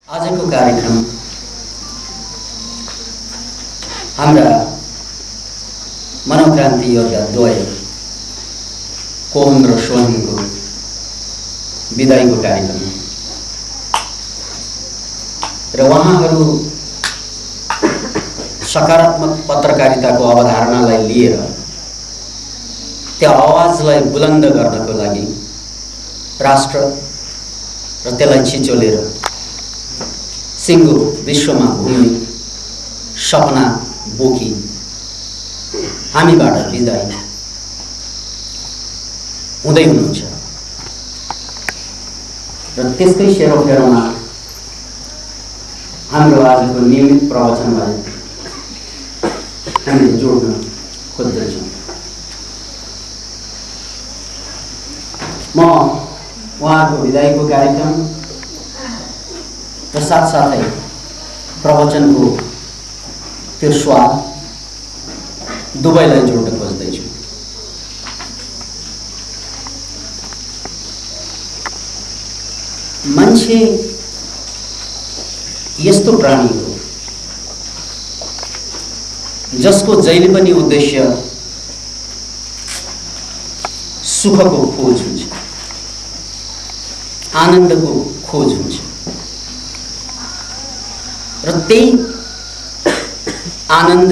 आजको कार्यक्रम हाम्रा मनोक्रान्ति योद्धा द्वय कोहम र सोहमको विदाईको कार्यक्रम र उहाँहरू सकारात्मक पत्रकारिताको अवधारणालाई लिएर त्यो आवाजलाई बुलन्द गर्नको लागि राष्ट्र र त्यसलाई छिचोलेर सिङ्गो विश्वमा घुम्ने सपना बोकी हामीबाट विदाई हुँदै हुनुहुन्छ र त्यसकै सेरोफेरोमा हाम्रो आजको नियमित प्रवचनलाई हामीले जोड्न खोज्दैछौँ। म उहाँको विदाईको कार्यक्रम र साथसाथै प्रवचनको त्यो स्वाद दुवैलाई जोड्न खोज्दैछु। मान्छे यस्तो प्राणी हो जसको जहिले पनि उद्देश्य सुखको खोज हुन्छ, आनन्दको खोज हुन्छ र त्यही आनन्द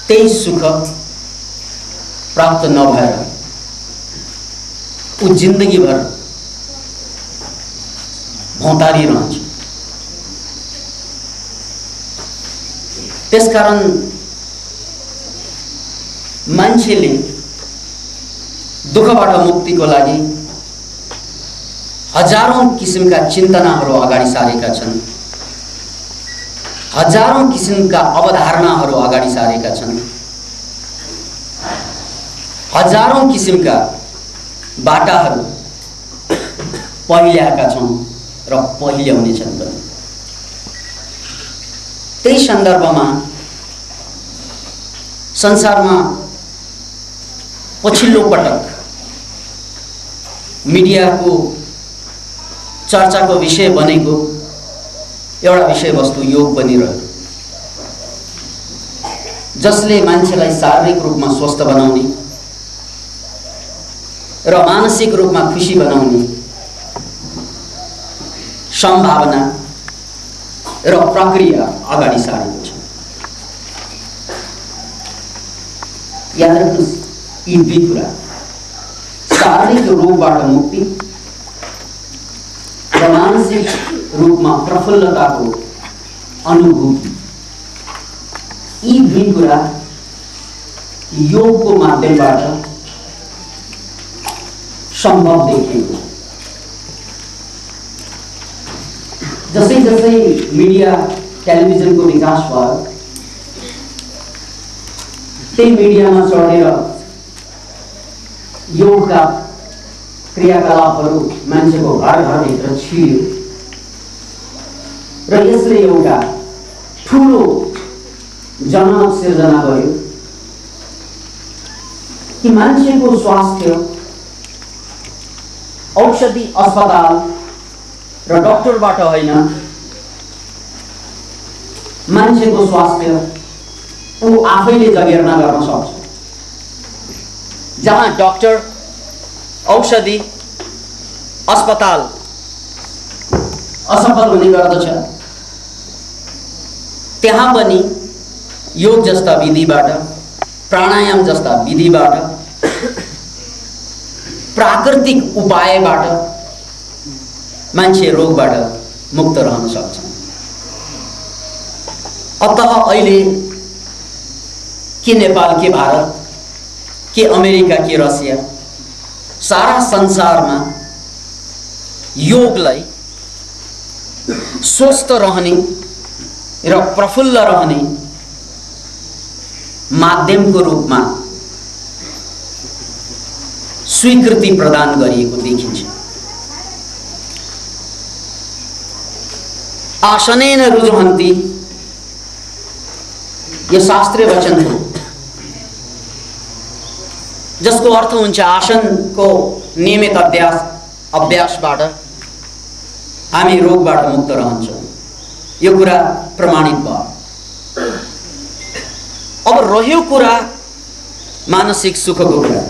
त्यही सुख प्राप्त नभएर ऊ जिन्दगीभर भौतारिरहन्छ। त्यसकारण मान्छेले दुःखबाट मुक्तिको लागि हजारौं किसिमका चिन्तनाहरू अगाडि सारेका छन्, हजारौं किसिमका अवधारणाहरू अगाडि सारेका छन्, हजारौं किसिमका बाटाहरू पहिल्याएका छौँ र पहिल्याउने छन् पनि। त्यही सन्दर्भमा संसारमा पछिल्लो पटक मिडियाको चर्चाको विषय बनेको एउटा विषयवस्तु योग बनिरह्यो, जसले मान्छेलाई शारीरिक रूपमा स्वस्थ बनाउने र मानसिक रूपमा खुसी बनाउने सम्भावना र प्रक्रिया अगाडि सारेको छ। याद राख्नुहोस्, यी दुई कुरा शारीरिक रोगबाट मुक्ति र मानसिक रूपमा प्रफुल्लताको अनुभूति, यी दुई कुरा योगको माध्यमबाट सम्भव देखिएको। जसै जसै मिडिया टेलिभिजनको विकास भयो, त्यही मिडियामा चढेर योगका क्रियाकलापहरू मान्छेको घर घरभित्र छिर्यो र यसले एउटा ठुलो जनमत सिर्जना गर्यो कि मान्छेको स्वास्थ्य औषधि अस्पताल र डाक्टरबाट होइन, मान्छेको स्वास्थ्य ऊ आफैले जगेर्ना गर्न सक्छ। जहाँ डाक्टर, औषधि, अस्पताल असफल हुने गर्दछ, त्यहाँ पनि योग जस्ता विधिबाट, प्राणायाम जस्ता विधिबाट, प्राकृतिक उपायबाट मान्छे रोगबाट मुक्त रहन सक्छन्। अतः अहिले के नेपाल, के भारत, के अमेरिका, के रसिया, सारा संसारमा योगलाई स्वस्थ रहने र प्रफुल्ल रहने माध्यमको रूपमा स्वीकृति प्रदान गरिएको देखिन्छ। आसनेन रुजुहन्ति, यो शास्त्रीय वचन हो जसको अर्थ हुन्छ आसनको नियमित अभ्यासबाट हामी रोगबाट मुक्त रहन्छौँ। यो कुरा प्रमाणित भयो। अब रह्यो कुरा मानसिक सुखको कुरा।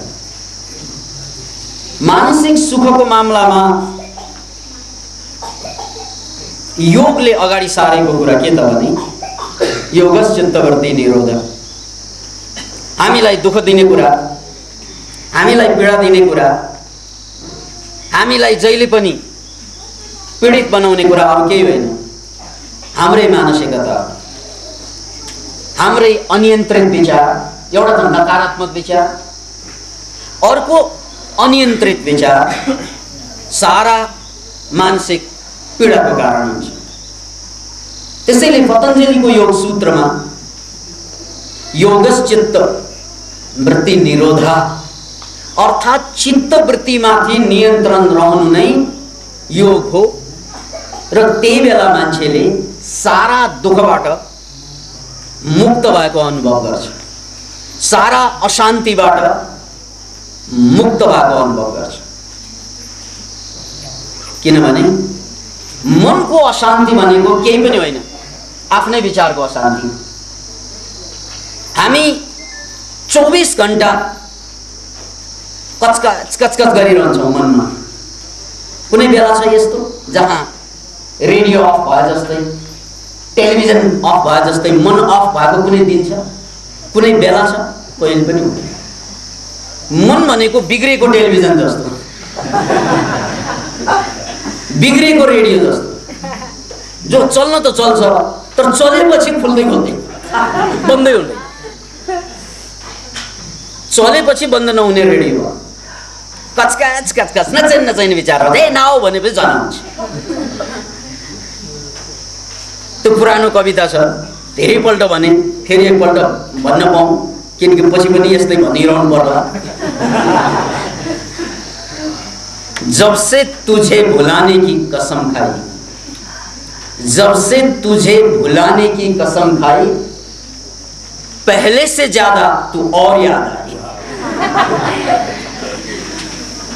मानसिक सुखको मामलामा योगले अगाडि सारेको कुरा के त भने योगश्चित्तवृत्ति निरोध। हामीलाई दुःख दिने कुरा, हामीलाई पीडा दिने कुरा, हामीलाई जहिले पनि पीडित बनाउने कुरा अरू केही होइन, हाम्रै मानसिकता, हाम्रै अनियन्त्रित विचार। एउटा त नकारात्मक विचार, अर्को अनियन्त्रित विचार सारा मानसिक पीडाको कारण हुन्छ। त्यसैले पतञ्जलिको योग सूत्रमा योगश्चित्त वृत्ति निरोधा अर्थात् चित्त वृत्तिमाथि नियन्त्रण रहनु नै योग हो र त्यही बेला मान्छेले सारा दुःखबाट मुक्त भएको अनुभव गर्छ, सारा अशान्तिबाट मुक्त भएको अनुभव गर्छ। किनभने मनको अशान्ति भनेको केही पनि होइन, आफ्नै विचारको अशान्ति। हामी 24 घण्टा कचकच गरिरहन्छौँ मनमा। कुनै बेला छ यस्तो जहाँ रेडियो अफ भए जस्तै, टेलिभिजन अफ भए जस्तै मन अफ भएको कुनै दिन छ? कुनै बेला छ? कहिले पनि हुँदैन। मन भनेको बिग्रेको टेलिभिजन जस्तो, बिग्रेको रेडियो जस्तो, जो चल्न त चल्छ तर चलेपछि खुल्दै खुल्दै बन्दै हुँदैन, चलेपछि बन्द नहुने रेडियो। कचकाच कचकाच नचाहिने विचार हो, नआऊ भनेपछि झन् हुन्छ। त्यो पुरानो कविता छ, धेरैपल्ट भने फेरि एकपल्ट भन्न पाऊँ, किनकि पछि पनि यस्तै भनिरहनु पर्ला। जब से तुझे भुलाने की कसम खाई, जब से तुझे भुलाने की कसम खाई, पहले से ज्यादा तू और याद आई।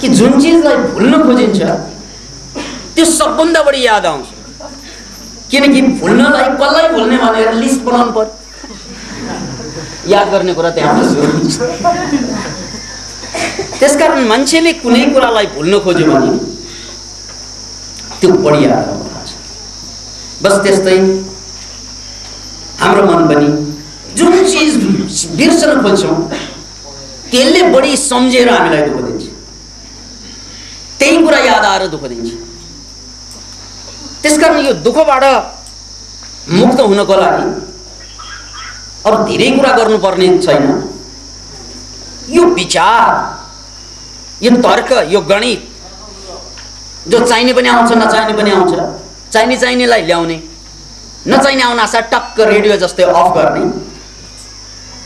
कि जुन चीजलाई भुल्न खोजिन्छ त्यो सबभन्दा बढी याद आउँछ। किनकि भुल्नलाई कसलाई भुल्ने भनेर लिस्ट बनाउनु पर्यो, याद गर्ने कुरा त्यहाँबाट सुरु हुन्छ। त्यसकारण मान्छेले कुनै कुरालाई भुल्न खोज्यो भने त्यो बढी याद आउन थाल्छ। बस त्यस्तै हाम्रो मन पनि जुन चिज बिर्सन खोज्छौँ त्यसले बढी सम्झेर हामीलाई दुःख दिन्छ, त्यही कुरा याद आएर दुःख दिन्छ। त्यसकारण यो दुःखबाट मुक्त हुनको लागि अरू धेरै कुरा गर्नुपर्ने छैन। यो विचार, यो तर्क, यो गणित जो चाहिने पनि आउँछ नचाहिने पनि आउँछ, चाहिनेलाई ल्याउने, नचाहिने आउन आशा टक्क रेडियो जस्तै अफ गर्ने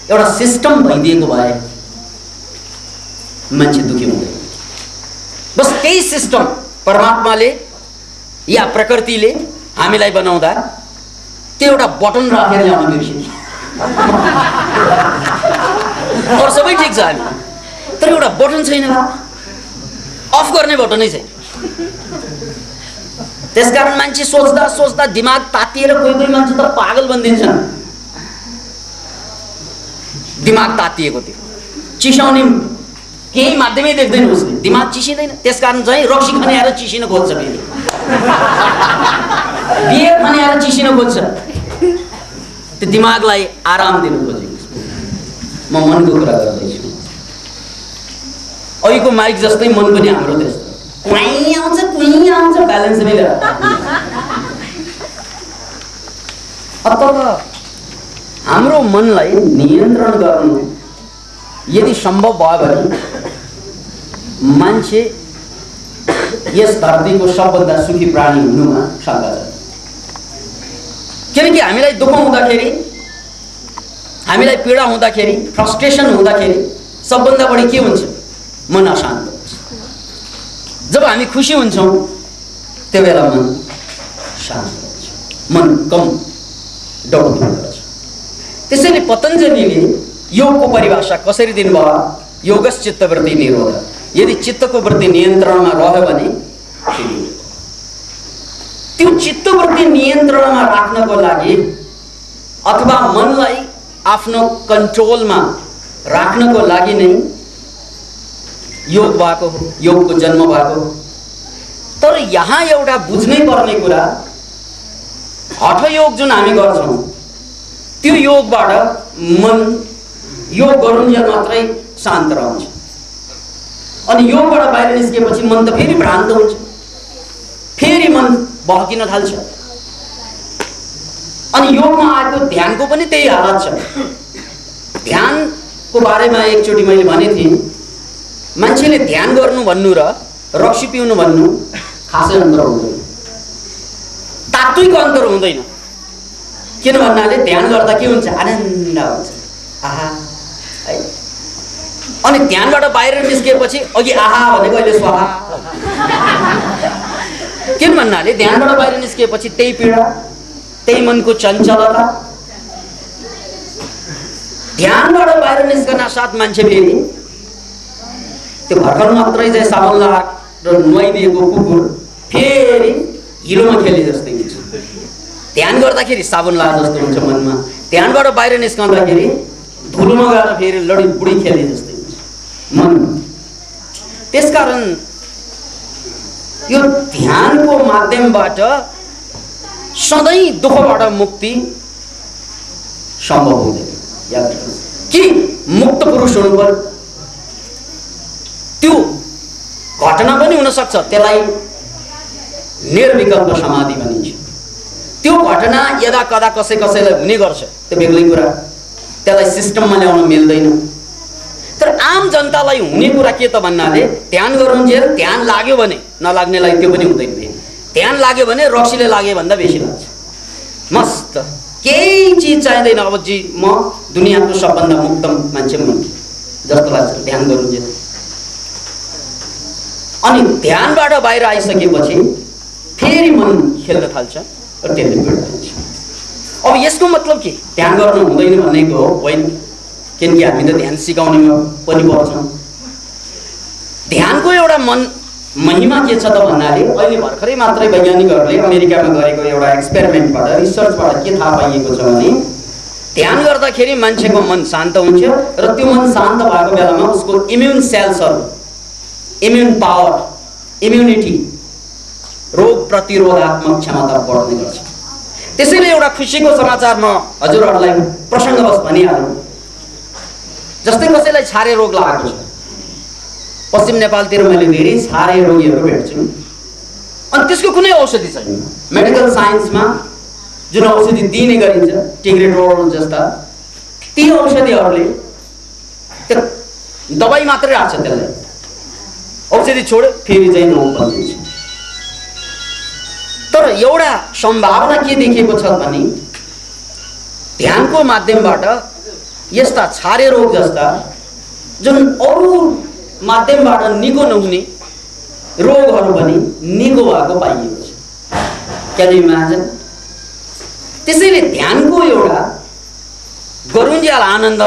एउटा सिस्टम भइदिएको भए मान्छे दुखी हुँदैन। बस त्यही सिस्टम परमात्माले या प्रकृतिले हामीलाई बनाउँदा त्यो एउटा बटन राखेर ल्याउन बिर्सिन्छ। अरू सबै ठिक छ हामी, तर एउटा बटन छैन, अफ गर्ने बटनै छैन। त्यसकारण मान्छे सोच्दा सोच्दा दिमाग तातिएर कोही मान्छे त पागल बनिदिन्छन्। दिमाग तातिएको थियो, चिसाउने केही माध्यमै देख्दैन उसले, दिमाग चिसिँदैन। त्यसकारण चाहिँ रक्सी खन्याएर चिसिन खोज्छ, फेरि बियर खन्याएर चिसिन खोज्छ। त्यो दिमागलाई आराम दिनु खोजेको। म मनको कुरा गर्दैछु, अहिलेको माइक जस्तै मन पनि हाम्रो त्यस्तो कुही आउँछ ब्यालेन्स मिलेर। अथवा हाम्रो मनलाई नियन्त्रण गर्नु यदि सम्भव भयो भने मान्छे यस धरतीको सबभन्दा सुखी प्राणी हुनुमा शङ्का छ। किनकि हामीलाई दुःख हुँदाखेरि, हामीलाई पीडा हुँदाखेरि, फ्रस्ट्रेसन हुँदाखेरि सबभन्दा बढी के हुन्छ? मन अशान्त हुन्छ। जब हामी खुसी हुन्छौँ त्यो बेला मन शान्त हुन्छ, मन कम डौड्ने गर्छ। त्यसैले पतञ्जलिले योगको परिभाषा कसरी दिनुभयो? योगश्चित्तवृत्ति निरोध। यदि चित्तको वृत्ति नियन्त्रणमा रह्यो भने त्यो चित्तवृत्ति नियन्त्रणमा राख्नको लागि अथवा मनलाई आफ्नो कन्ट्रोलमा राख्नको लागि नै योग भएको हो, योगको जन्म भएको हो। तर यहाँ एउटा बुझ्नै पर्ने कुरा, हठयोग जुन हामी गर्छौं त्यो योगबाट मन योग गरुन्जेल मात्रै शान्त रहन्छ, अनि योगबाट बाहिर निस्केपछि मन त फेरि भ्रान्त हुन्छ, फेरि मन बहकिन थाल्छ। अनि योगमा आएको ध्यानको पनि त्यही हालत छ। ध्यानको बारेमा एकचोटि मैले भने थिएँ, मान्छेले ध्यान गर्नु भन्नु र रक्सी पिउनु भन्नु खासै अन्तर हुँदैन, तात्विक अन्तर हुँदैन। किन भन्नाले ध्यान गर्दा के हुन्छ, आनन्द हुन्छ, आहा है। अनि ध्यानबाट बाहिर निस्केपछि अघि आहा भनेको अहिले स्वाहा। किन भन्नाले ध्यानबाट बाहिर निस्केपछि त्यही पीडा, त्यही मनको चञ्चलता। ध्यानबाट बाहिर निस्कन साथ मान्छे फेरि त्यो भर्खर मात्रै चाहिँ साबुन लगाएर नुहाइदिएको कुकुर फेरि हिलोमा खेले जस्तै हुन्छ। ध्यान गर्दाखेरि साबुन लागे जस्तो हुन्छ मनमा, ध्यानबाट बाहिर निस्कँदाखेरि धुलोमा गएर फेरि लडी बुढी खेले जस्तै हुन्छ मन। त्यसकारण यो ध्यानको माध्यमबाट सधैँ दुःखबाट मुक्ति सम्भव हुँदैन। याद राख्नुहोस् कि मुक्त पुरुष हुनु पर्यो। त्यो घटना पनि हुन सक्छ, त्यसलाई निर्विकल्प समाधि भनिन्छ। त्यो घटना यदा कदा कसैलाई हुने गर्छ, त्यो बेग्लै कुरा, त्यसलाई सिस्टममा ल्याउन मिल्दैन। तर आम जनतालाई हुने कुरा के त भन्नाले ध्यान गरुन्जेल ध्यान लाग्यो भने, नलाग्नेलाई त्यो पनि हुँदैन। ध्यान लाग्यो भने रक्सीले लागे भन्दा बेसी लाग्छ, मस्त, केही चिज चाहिँदैन। अब जी म दुनियाँको सबभन्दा मुक्त मान्छे म जस्तो लाग्छ ध्यान गरुन्जेल। अनि ध्यानबाट बाहिर आइसकेपछि फेरि मन खेल्न थाल्छ र त्यसले पीडा हुन्छ। अब यसको मतलब के, ध्यान गर्नु हुँदैन भनेको होइन, किनकि हामी त ध्यान सिकाउनेमा पनि पर्छौँ। ध्यानको एउटा महिमा के छ त भन्नाले अहिले भर्खरै मात्रै वैज्ञानिकहरूले अमेरिकामा गरेको एउटा एक्सपेरिमेन्टबाट, रिसर्चबाट के थाहा पाइएको छ भने ध्यान गर्दाखेरि मान्छेको मन शान्त हुन्छ र त्यो मन शान्त भएको बेलामा उसको इम्युन सेल्सहरू, इम्युन पावर, इम्युनिटी, रोग प्रतिरोधात्मक क्षमता बढ्ने गर्छ। त्यसैले एउटा खुसीको समाचार म हजुरहरूलाई प्रसङ्गवश भनिहालौँ। जस्तै कसैलाई छारे रोग लागेको छ, पश्चिम नेपालतिर मैले धेरै छारे रोगीहरू भेट्छु, अनि त्यसको कुनै औषधि छैन। मेडिकल साइन्समा जुन औषधि दिने गरिन्छ, टिग्रेटोल जस्ता, ती औषधिहरूले त्यो दबाई मात्रै राख्छ, त्यसलाई औषधि छोड्यो फेरि चाहिँ रोग बन्दिन्छ। तर एउटा सम्भावना के देखेको छ भने ध्यानको माध्यमबाट यस्ता छारे रोग जस्ता जुन अरू माध्यमबाट निको नहुने रोगहरू पनि निको भएको पाइएको छ। Can you imagine? त्यसैले ध्यानको एउटा गरुन्जेल आनन्द,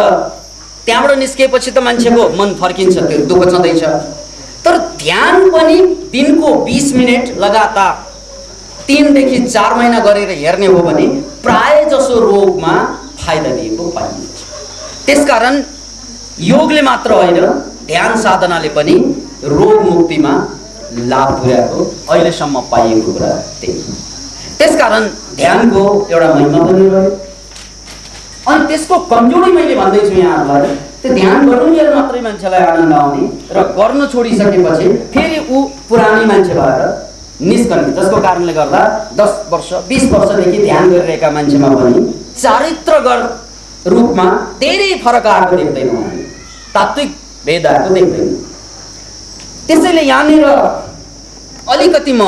त्यहाँबाट निस्केपछि त मान्छेको मन फर्किन्छ, त्यो दुःख छँदैछ। तर ध्यान पनि दिनको 20 मिनट लगातार 3 देखि 4 महिना गरेर हेर्ने हो भने प्राय जसो रोगमा फाइदा दिएको पाइन्छ। त्यसकारण योगले मात्र होइन, ध्यान साधनाले पनि रोग मुक्तिमा लाभ पुर्याएको अहिलेसम्म पाइएको कुरा त्यही। त्यसकारण ध्यानको एउटा महिमा पनि रह्यो। अनि त्यसको कमजोरी मैले भन्दैछु यहाँहरूलाई, त्यो ध्यान गरुन्जेल मात्रै मान्छेलाई आनन्द आउने र गर्न छोडिसकेपछि फेरि ऊ पुरानै मान्छे भएर निस्कने, जसको कारणले गर्दा 10 वर्ष 20 वर्षदेखि ध्यान गरिरहेका मान्छेमा पनि चारित्रगत रूपमा धेरै फरक आएको देख्दैनौँ हामी, तात्विक भेद आएको देख्दैनौँ। त्यसैले यहाँनिर अलिकति म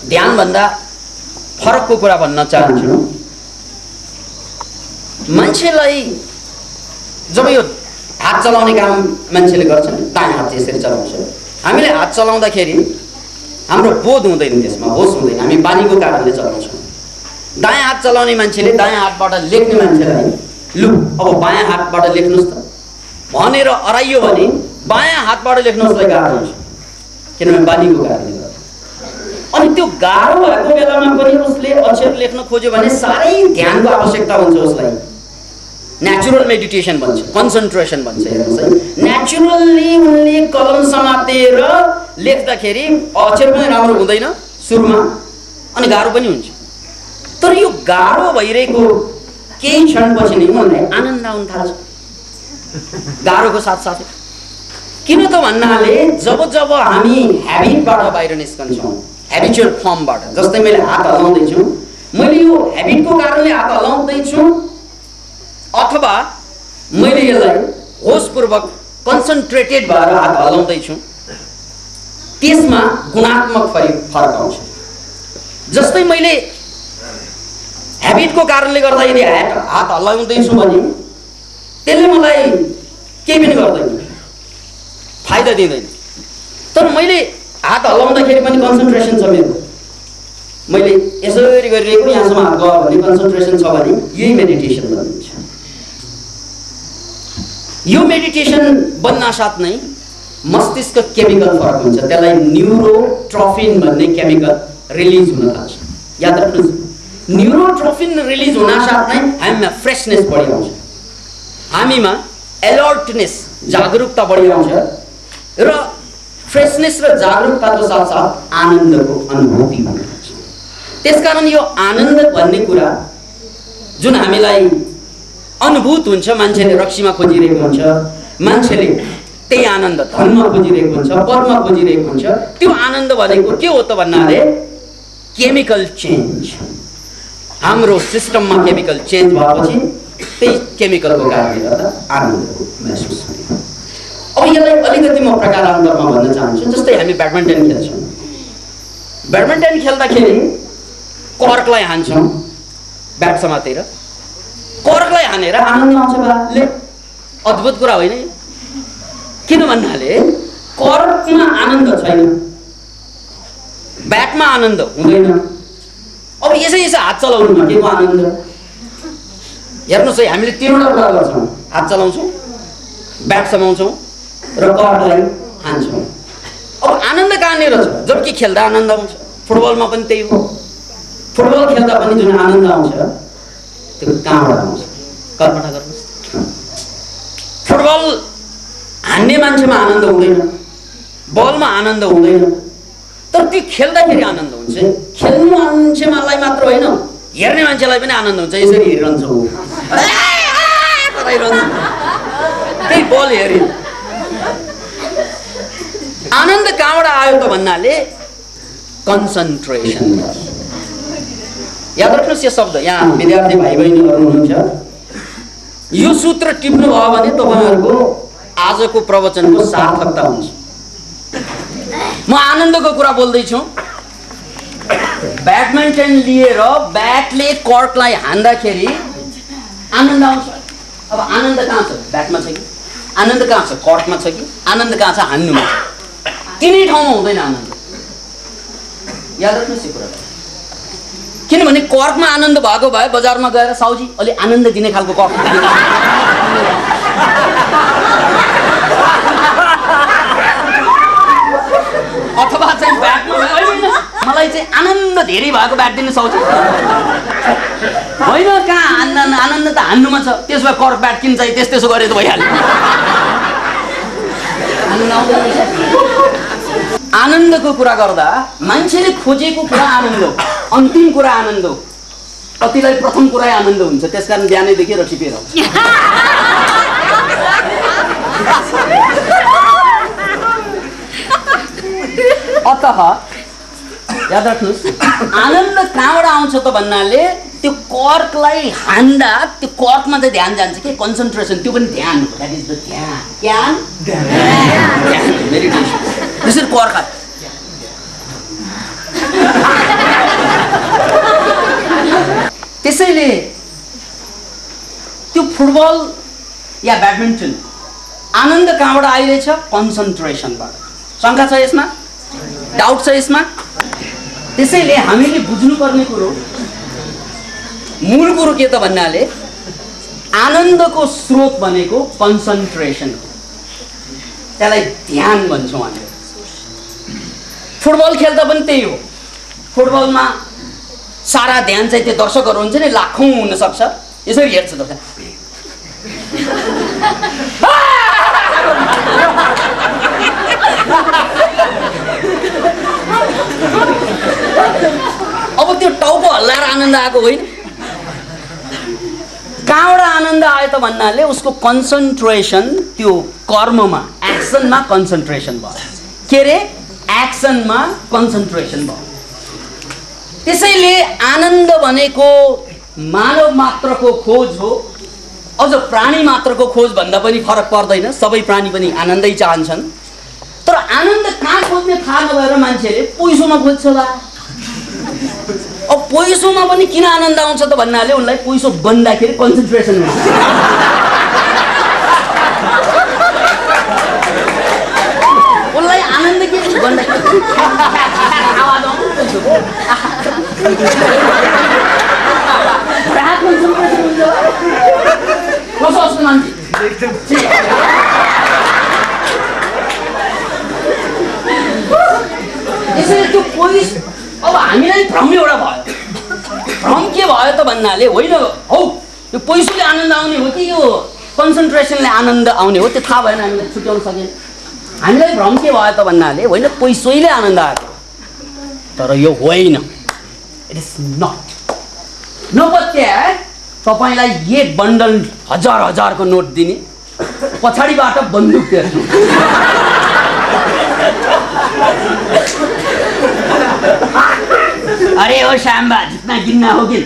ध्यानभन्दा फरकको कुरा भन्न चाहन्छु। मान्छेलाई जब यो हात चलाउने काम मान्छेले गर्छ, दायाँ हात यसरी चलाउँछ, हामीले हात चलाउँदाखेरि हाम्रो बोध हुँदैन, त्यसमा होस हुँदैन, हामी बानीको कारणले चलाउँछौँ। दायाँ हात चलाउने मान्छेले दायाँ हातबाट लेख्ने मान्छेलाई लु अब बायाँ हातबाट लेख्नुहोस् त भनेर अराइयो भने बायाँ हातबाट लेख्नुहोस् गाह्रो हुन्छ, किनभने बानीको कारणले गर्दा। अनि त्यो गाह्रो भएको बेलामा पनि उसले अक्षर लेख्न खोज्यो भने साह्रै ध्यानको आवश्यकता हुन्छ उसलाई। नेचुरल मेडिटेसन भन्छ, कन्सन्ट्रेसन भन्छ। हेर्नुहोस् है, नेचुरल्ली उनले कलम समातेर लेख्दाखेरि अक्षर पनि राम्रो हुँदैन सुरुमा अनि गाह्रो पनि हुन्छ। तर यो गाह्रो भइरहेको केही क्षणपछि नै उनलाई आनन्द आउन थाल्छ गाह्रोको साथसाथै। किन त भन्नाले जब जब हामी ह्याबिटबाट बाहिर निस्कन्छौँ, ह्याबिचुअल फर्मबाट, जस्तै मैले हात हल्लाउँदैछु, मैले यो ह्याबिटको कारणले हात हल्लाउँदैछु अथवा मैले यसलाई होसपूर्वक कन्सन्ट्रेटेड भएर हात हल्लाउँदैछु, त्यसमा गुणात्मक फरक आउँछ। जस्तै मैले ह्याबिटको कारणले गर्दा यदि हात हल्लाउँदैछु भने त्यसले मलाई केही पनि गर्दैन, फाइदा दिँदैन। तर मैले हात हल्लाउँदाखेरि पनि कन्सन्ट्रेसन छ मेरो, मैले यसरी गरिरहेको यहाँसम्म हात गयो भने कन्सन्ट्रेसन छ भने यही मेडिटेसन भनिन्छ। यो मेडिटेसन बन्नासाथ नै मस्तिष्क केमिकल फरक हुन्छ, त्यसलाई न्युरोट्रोफिन भन्ने केमिकल रिलिज हुन थाल्छ। याद राख्नुहोस्, न्युरोट्रोफिन रिलिज हुनासाथ नै हामीमा फ्रेसनेस बढी आउँछ, हामीमा एलर्टनेस जागरुकता बढी आउँछ र फ्रेसनेस र जागरुकताको साथसाथ आनन्दको अनुभूति हुन थाल्छ। त्यसकारण यो आनन्द भन्ने कुरा जुन हामीलाई अनुभूत हुन्छ, मान्छेले रक्सीमा खोजिरहेको हुन्छ, मान्छेले त्यही आनन्द धनमा खोजिरहेको हुन्छ, पदमा खोजिरहेको हुन्छ, त्यो आनन्द भनेको के हो त भन्नाले केमिकल चेन्ज। हाम्रो सिस्टममा केमिकल चेन्ज भएपछि त्यही केमिकलको कारणले गर्दा आनन्दको महसुस हुन्छ। अब यसलाई अलिकति म प्रकारान्तरमा भन्न चाहन्छु। जस्तै हामी ब्याडमिन्टन खेल्छौँ, ब्याडमिन्टन खेल्दाखेरि कर्कलाई हान्छौँ ब्याट समातेर, कर्कलाई हानेर आनन्द आउँछ बाले, अद्भुत कुरा होइन? किन भन्नाले कर्कमा आनन्द छैन, ब्याटमा आनन्द हुँदैन। अब यसै हात चलाउनुमा के को आनन्द? हेर्नुहोस् है, हामीले तीनवटा कुरा गर्छौँ, हात चलाउँछौँ, ब्याट समाउँछौँ र कर्कलाई हान्छौँ। अब आनन्द कहाँनिर छ? जबकि खेल्दा आनन्द आउँछ। फुटबलमा पनि त्यही हो, फुटबल खेल्दा पनि जुन आनन्द आउँछ त्यो कहाँबाट आउँछ? कल्पना गर्नुहोस्। फुटबल हान्ने मान्छेमा आनन्द हुँदैन, बलमा आनन्द हुँदैन, तर त्यो खेल्दाखेरि आनन्द हुन्छ। खेल्ने मान्छेलाई मात्र होइन, हेर्ने मान्छेलाई पनि आनन्द हुन्छ। यसरी हेरिरहन्छौँ, त्यही बल हेरि आनन्द कहाँबाट आयो त भन्नाले कन्सन्ट्रेसन। याद राख्नुहोस् यो शब्द। यहाँ विद्यार्थी भाइ बहिनीहरू हुनुहुन्छ, यो सूत्र टिप्नु भयो भने तपाईँहरूको आजको प्रवचनको सार्थकता हुन्छ। म आनन्दको कुरा बोल्दैछु। ब्याडमिन्टन लिएर ब्याटले कर्कलाई हान्दाखेरि आनन्द आउँछ। अब आनन्द कहाँ छ? ब्याटमा छ कि? आनन्द कहाँ छ? कर्कमा छ कि? आनन्द कहाँ छ? हान्नुमा छ। तिनै ठाउँमा हुँदैन आनन्द। याद राख्नुहोस् यो कुरा। किनभने कर्कमा आनन्द भएको भए बजारमा गएर साउजी अलि आनन्द दिने खालको कर्क अथवा चाहिँ ब्याटमा मलाई चाहिँ आनन्द धेरै भएको ब्याट दिनु साउजी होइन। कहाँ आनन्द त हान्नुमा छ। त्यसो भए कर्क ब्याट किन चाहिँ त्यसो गरे त भइहाल्यो। आनन्दको कुरा गर्दा मान्छेले खोजेको कुरा आनन्द हो, अन्तिम कुरा आनन्द हो। कतिलाई प्रथम कुरै आनन्द हुन्छ, त्यसकारण बिहानै देखेर टिपेर अतः याद राख्नुहोस्, आनन्द कहाँबाट आउँछ त भन्नाले त्यो कर्कलाई हान्दा त्यो कर्कमा चाहिँ ध्यान जान्छ कि कन्सन्ट्रेसन, त्यो पनि ध्यान हो। द्याट इज द ध्यान, मेडिटेसन। त्यसरी कर्क त्यसैले त्यो फुटबल या ब्याडमिन्टन आनन्द कहाँबाट आइरहेछ? कन्सन्ट्रेसनबाट। शङ्का छ यसमा? डाउट छ यसमा? त्यसैले हामीले बुझ्नुपर्ने कुरो, मूल कुरो के त भन्नाले आनन्दको स्रोत भनेको कन्सन्ट्रेसन हो। त्यसलाई ध्यान भन्छौँ हामीले। फुटबल खेल्दा पनि त्यही हो। फुटबलमा सारा ध्यान चाहिँ त्यो दर्शकहरू हुन्छ नि लाखौँ हुनसक्छ, यसरी हेर्छ दर्शक। अब त्यो टाउको हल्लाएर आनन्द आएको होइन। कहाँबाट आनन्द आयो त भन्नाले उसको कन्सन्ट्रेसन त्यो कर्ममा, एक्सनमा कन्सन्ट्रेसन भयो। के अरे? एक्सनमा कन्सन्ट्रेसन भयो। त्यसैले आनन्द भनेको मानव मात्रको खोज हो, अझ प्राणी मात्रको खोज भन्दा पनि फरक पर्दैन। सबै प्राणी पनि आनन्दै चाहन्छन्, तर आनन्द कहाँ खोज्ने थाहा नभएर मान्छेले पैसोमा खोज्छ होला। अब पैसोमा पनि किन आनन्द आउँछ त भन्नाले उनलाई पैसो बन्दाखेरि कन्सन्ट्रेसन हुन्छ। उनलाई आनन्द के भन्दाखेरि आवाज आउँछ कसो मान्छे यसरी त्यो पैसा। अब हामीलाई भ्रम एउटा भयो। भ्रम के भयो त भन्नाले होइन हौ यो पैसोले आनन्द आउने हो कि यो कन्सन्ट्रेसनले आनन्द आउने हो, त्यो थाहा भएन, हामीलाई छुट्याउन सकेन। हामीलाई भ्रम के भयो त भन्नाले होइन पैसैले आनन्द आएको, तर यो होइन। It is not. नपत्या तपाईँलाई एक बन्डल हजार हजारको नोट दिने, पछाडिबाट बन्दुक तेर्नु। अरे ओ शाम्बा जितना गिन्ना हो कि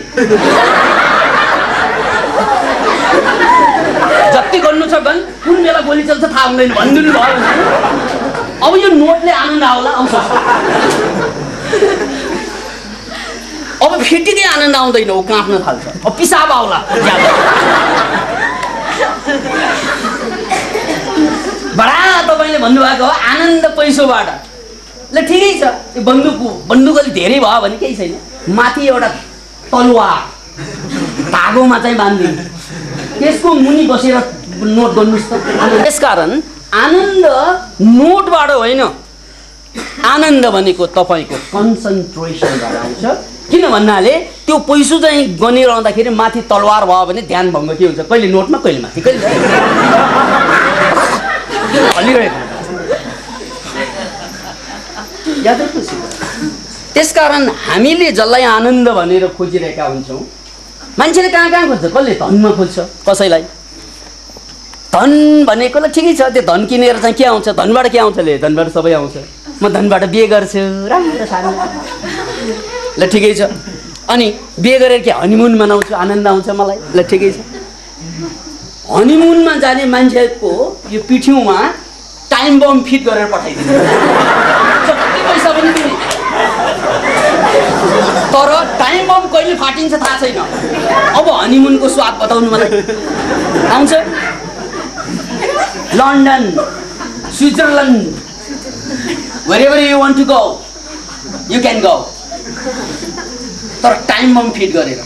जति गर्नु छ गन, कुन बेला गोली चल्छ थाहा हुँदैन भनिदिनु भयो भने अब यो नोटले आनन्द आउला आउँछ। अब फेटिकै आनन्द आउँदैन, ऊ काँप्न थाल्छ, अब पिसाब आउला। बडा तपाईँले भन्नुभएको हो आनन्द पैसोबाट, ल ठिकै छ। त्यो बन्दुक अलिक धेरै भयो भने केही छैन, माथि एउटा तलवार धागोमा चाहिँ बाँधिदिनु, त्यसको मुनि बसेर नोट गर्नुहोस् त। त्यसकारण आनन्द नोटबाट होइन, आनन्द भनेको तपाईँको कन्सन्ट्रेसनबाट आउँछ। किन भन्नाले त्यो पैसो चाहिँ गनिरहँदाखेरि माथि तलवार भयो भने ध्यान भङ्ग के हुन्छ, कहिले नोटमा कहिले माथि कहिले हल्लिरहेको। त्यसकारण हामीले जसलाई आनन्द भनेर खोजिरहेका हुन्छौँ, मान्छेले कहाँ कहाँ खोज्छ, कसले धनमा खोज्छ, कसैलाई धन भनेको ल ठिकै छ, त्यो धन किनेर चाहिँ के आउँछ, धनबाट के आउँछ, ले धनबाट सबै आउँछ, म धनबाट बिहे गर्छु राम्रो सानो, ल ठिकै छ। अनि बिहे गरेर के हनीमुन मनाउँछु, आनन्द आउँछ मलाई, ल ठिकै छ। हनीमुनमा जाने मान्छेको यो पिठ्यौँमा टाइम बम फिट गरेर पठाइदिनु, जति पैसा पनि दिने, तर टाइम बम कहिले फाटिन्छ थाहा छैन। अब हनीमुनको स्वाद बताउनु मलाई आउँछ। London, Switzerland, wherever you want to go, you can go, तर टाइम बम फिट गरेर।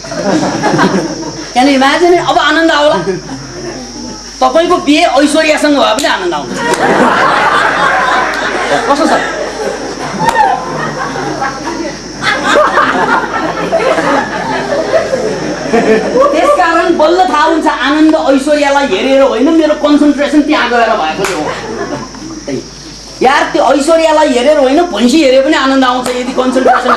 Can imagine? अब आनन्द आउला। तपाईँको बिहे ऐश्वर्यासँग भए पनि आनन्द आउँछ। कसो छ? त्यसकारण बल्ल थाहा हुन्छ आनन्द ऐश्वर्यालाई हेरेर होइन, मेरो कन्सन्ट्रेसन त्यहाँ गएर भएको हो। यार त्यो ऐश्वर्यालाई हेरेर होइन, भैँसी हेरे पनि आनन्द आउँछ यदि कन्सन्ट्रेसन।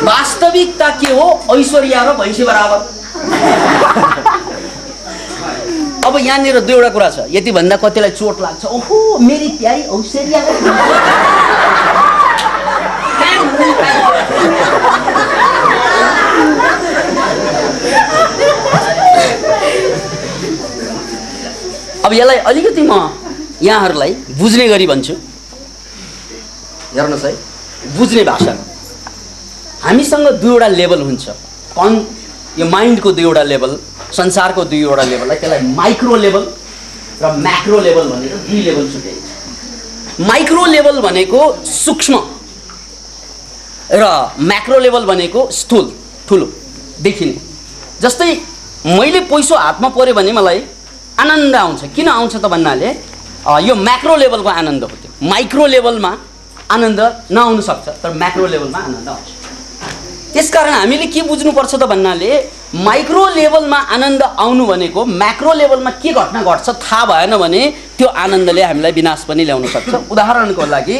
वास्तविकता के हो? ऐश्वर्या र भैँसी बराबर। अब यहाँनिर दुईवटा कुरा छ, यति भन्दा कतिलाई चोट लाग्छ, ओहो मेरी प्यारी ऐश्वर्या। अब यसलाई अलिकति म यहाँहरूलाई बुझ्ने गरी भन्छु। हेर्नुहोस् है, बुझ्ने भाषा हामीसँग दुईवटा लेभल हुन्छ। यो माइन्डको दुईवटा लेभल, संसारको दुईवटा लेभल है, त्यसलाई माइक्रो लेभल र म्याक्रो लेभल भनेर दुई लेभल छुट्याइन्छ। माइक्रो लेभल भनेको सूक्ष्म र म्याक्रो लेभल भनेको स्थूल, ठुलो देखिने। जस्तै मैले पैसो हातमा पर्यो भने मलाई आनन्द आउँछ। किन आउँछ त भन्नाले यो म्याक्रो लेभलको आनन्द हो। त्यो माइक्रो लेभलमा आनन्द नआउन सक्छ, तर म्याक्रो लेभलमा आनन्द आउँछ। त्यसकारण हामीले के बुझ्नुपर्छ त भन्नाले माइक्रो लेभलमा आनन्द आउनु भनेको म्याक्रो लेभलमा के घटना घट्छ थाहा भएन भने त्यो आनन्दले हामीलाई विनाश पनि ल्याउन सक्छ। उदाहरणको लागि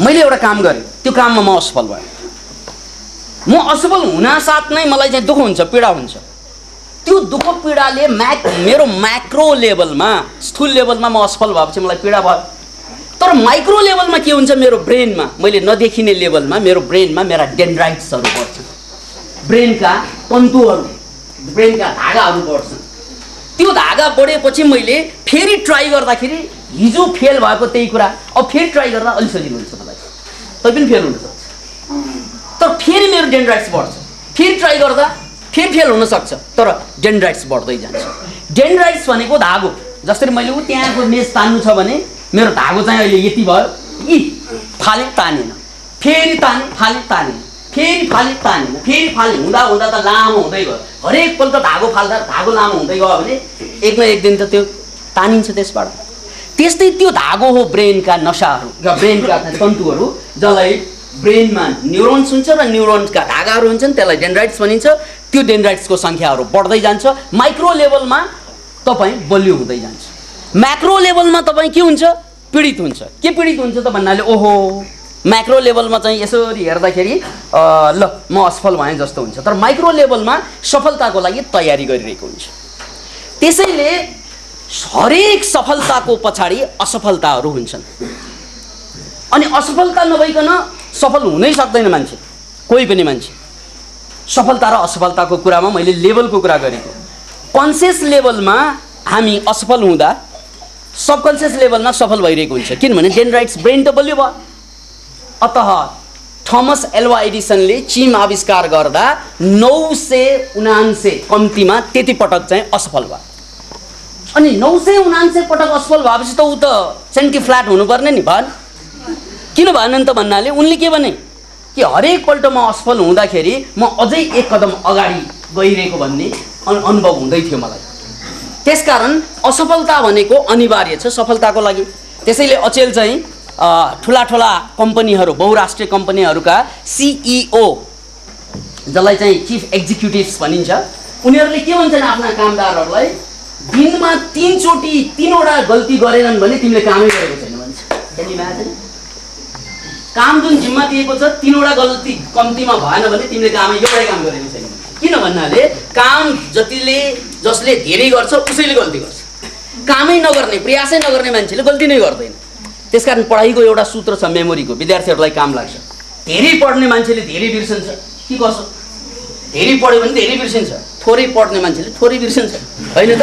मैले एउटा काम गरेँ, त्यो काममा म असफल भएँ। म असफल हुनासाथ नै मलाई चाहिँ दुःख हुन्छ, पीडा हुन्छ। त्यो दुःख पीडाले मेरो म्याक्रो लेभलमा स्थूल लेभलमा म असफल भएपछि मलाई पीडा भयो। तर माइक्रो लेभलमा के हुन्छ, मेरो ब्रेनमा मैले नदेखिने लेभलमा मेरो ब्रेनमा मेरा डेन्ड्राइट्सहरू बढ्छन्, ब्रेनका तन्तुहरू, ब्रेनका धागाहरू बढ्छन्। त्यो धागा बढेपछि मैले फेरि ट्राई गर्दाखेरि हिजो फेल भएको त्यही कुरा अब फेरि ट्राई गर्दा अलि सजिलो हुन्छ मलाई, तै पनि फेल हुनसक्छ। तर फेरि मेरो डेन्ड्राइट्स बढ्छ, फेरि ट्राई गर्दा फेरि फेल हुनसक्छ, तर डेन्ड्राइट्स बढ्दै जान्छ। डेन्ड्राइट्स भनेको धागो। जसरी मैले त्यहाँको मेज तान्नु छ भने मेरो धागो चाहिँ अहिले यति भयो, यी फाले तानेन, फेरि ताने फाले तानेन, फेरि फाले तानेन, फेरि फाले हुँदा हुँदा त लामो हुँदै गयो। हरेकपल्ट धागो फाल्दा धागो लामो हुँदै गयो भने एक न एक दिन त त्यो तानिन्छ त्यसबाट। त्यस्तै त्यो धागो हो ब्रेनका नसाहरू, ब्रेनका तन्तुहरू, जसलाई ब्रेनमा न्युरोन्स हुन्छ र न्युरोन्सका धागाहरू हुन्छन्, त्यसलाई डेन्ड्राइट्स भनिन्छ। त्यो डेन्ड्राइट्सको सङ्ख्याहरू बढ्दै जान्छ। माइक्रो लेभलमा तपाईँ बलियो हुँदै जान्छ। म्याक्रो लेभलमा तपाईँ के हुन्छ, पीडित हुन्छ। के पीडित हुन्छ त भन्नाले ओहो म्याक्रो लेभलमा चाहिँ यसरी हेर्दाखेरि ल म असफल भएँ जस्तो हुन्छ, तर माइक्रो लेभलमा सफलताको लागि तयारी गरिरहेको हुन्छ। त्यसैले हरेक सफलताको पछाडि असफलताहरू हुन्छन्। अनि असफलता नभइकन सफल हुनै सक्दैन मान्छे, कोही पनि मान्छे। सफलता र असफलताको कुरामा मैले लेभलको कुरा गरेको। कन्सियस लेभलमा हामी असफल हुँदा सबकन्सियस लेभलमा सफल भइरहेको हुन्छ, किनभने डेन्ड्राइट्स ब्रेन त बलियो भयो। अतः थोमस एल्वा एडिसनले चिम आविष्कार गर्दा 979 कम्तीमा त्यति पटक चाहिँ असफल भयो। अनि 979 पटक असफल भएपछि त ऊ त सेन्टिफ्ल्याट हुनुपर्ने नि भएन। किन भएन त भन्नाले उनले के भने कि हरेकपल्ट म असफल हुँदाखेरि म अझै एक कदम अगाडि गइरहेको भन्ने अनुभव हुँदै थियो मलाई। त्यसकारण असफलता भनेको अनिवार्य छ सफलताको लागि। त्यसैले अचेल चाहिँ ठुला ठुला कम्पनीहरू, बहुराष्ट्रिय कम्पनीहरूका सिइओ, जसलाई चाहिँ चिफ एक्जिक्युटिभ्स भनिन्छ, उनीहरूले के भन्छन् आफ्ना कामदारहरूलाई, दिनमा 3 चोटि 3वटा गल्ती गरेनन् भने तिमीले कामै गरेको छैन भन्छ। काम जुन जिम्मा दिएको छ 3वटा गल्ती कम्तीमा भएन भने तिमीले कामै एउटै काम गरेको छैन। किन भन्नाले काम जसले धेरै गर्छ उसैले गल्ती गर्छ। कामै नगर्ने, प्रयासै नगर्ने मान्छेले गल्ती नै गर्दैन। त्यसकारण पढाइको एउटा सूत्र छ मेमोरीको, विद्यार्थीहरूलाई काम लाग्छ। धेरै पढ्ने मान्छेले धेरै बिर्सन्छ कि कसो? धेरै पढ्यो भने धेरै बिर्सिन्छ, थोरै पढ्ने मान्छेले थोरै बिर्सिन्छ, होइन त?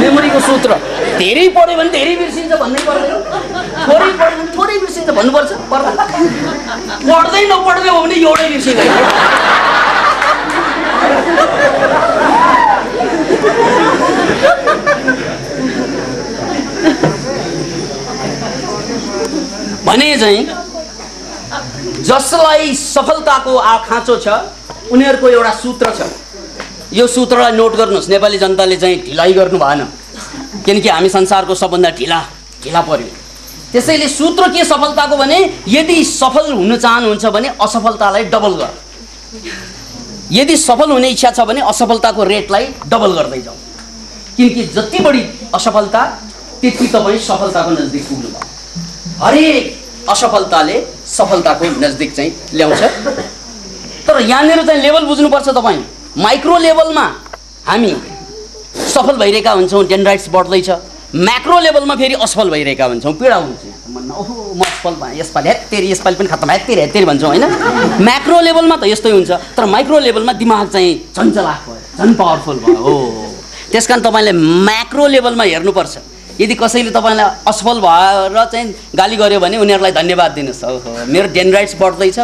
मेमोरीको सूत्र धेरै पढ्यो भने धेरै बिर्सिन्छ भन्नै पर्दैन, थोरै पढ्यो भने थोरै बिर्सिन्छ भन्नुपर्छ, पर्दैन। पढ्दै नपढ्ने हो भने एउटै बिर्सिँदैन। भने चाहिँ जसलाई सफलताको खाँचो छ उनीहरूको एउटा सूत्र छ। यो सूत्रलाई नोट गर्नुहोस्। नेपाली जनताले चाहिँ ढिलाइ गर्नु भएन, किनकि हामी संसारको सबभन्दा ढिला पर्यो। त्यसैले सूत्र के सफलताको भने, यदि सफल हुन चाहनुहुन्छ भने असफलतालाई डबल गर। यदि सफल हुने इच्छा छ भने असफलताको रेटलाई डबल गर्दै जाऊ, किनकि जति बढी असफलता त्यति तपाईँ सफलताको नजिक पुग्नुभयो। हरेक असफलताले सफलताको नजिक चाहिँ ल्याउँछ। तर यहाँनिर चाहिँ लेभल बुझ्नुपर्छ तपाईँ। माइक्रो लेभलमा हामी सफल भइरहेका हुन्छौँ, डेन्ड्राइट्स बढ्दैछ। म्याक्रो लेभलमा फेरि असफल भइरहेका हुन्छौँ, पीडा हुन्छ मनमा, ओहो म असफल भएँ, यसपालि हेत्तेरी, यसपालि पनि खत्तम, हेत्तेरी भन्छौँ, होइन? म्याक्रो लेभलमा त यस्तै हुन्छ, तर माइक्रो लेभलमा दिमाग चाहिँ झन् चलाक भयो, झन् पावरफुल भयो। हो, त्यसकारण तपाईँले म्याक्रो लेभलमा हेर्नुपर्छ। यदि कसैले तपाईँलाई असफल भएर चाहिँ गाली गर्यो भने उनीहरूलाई धन्यवाद दिनुहोस्। ओहो मेरो डेन्ड्राइट्स बढ्दैछ,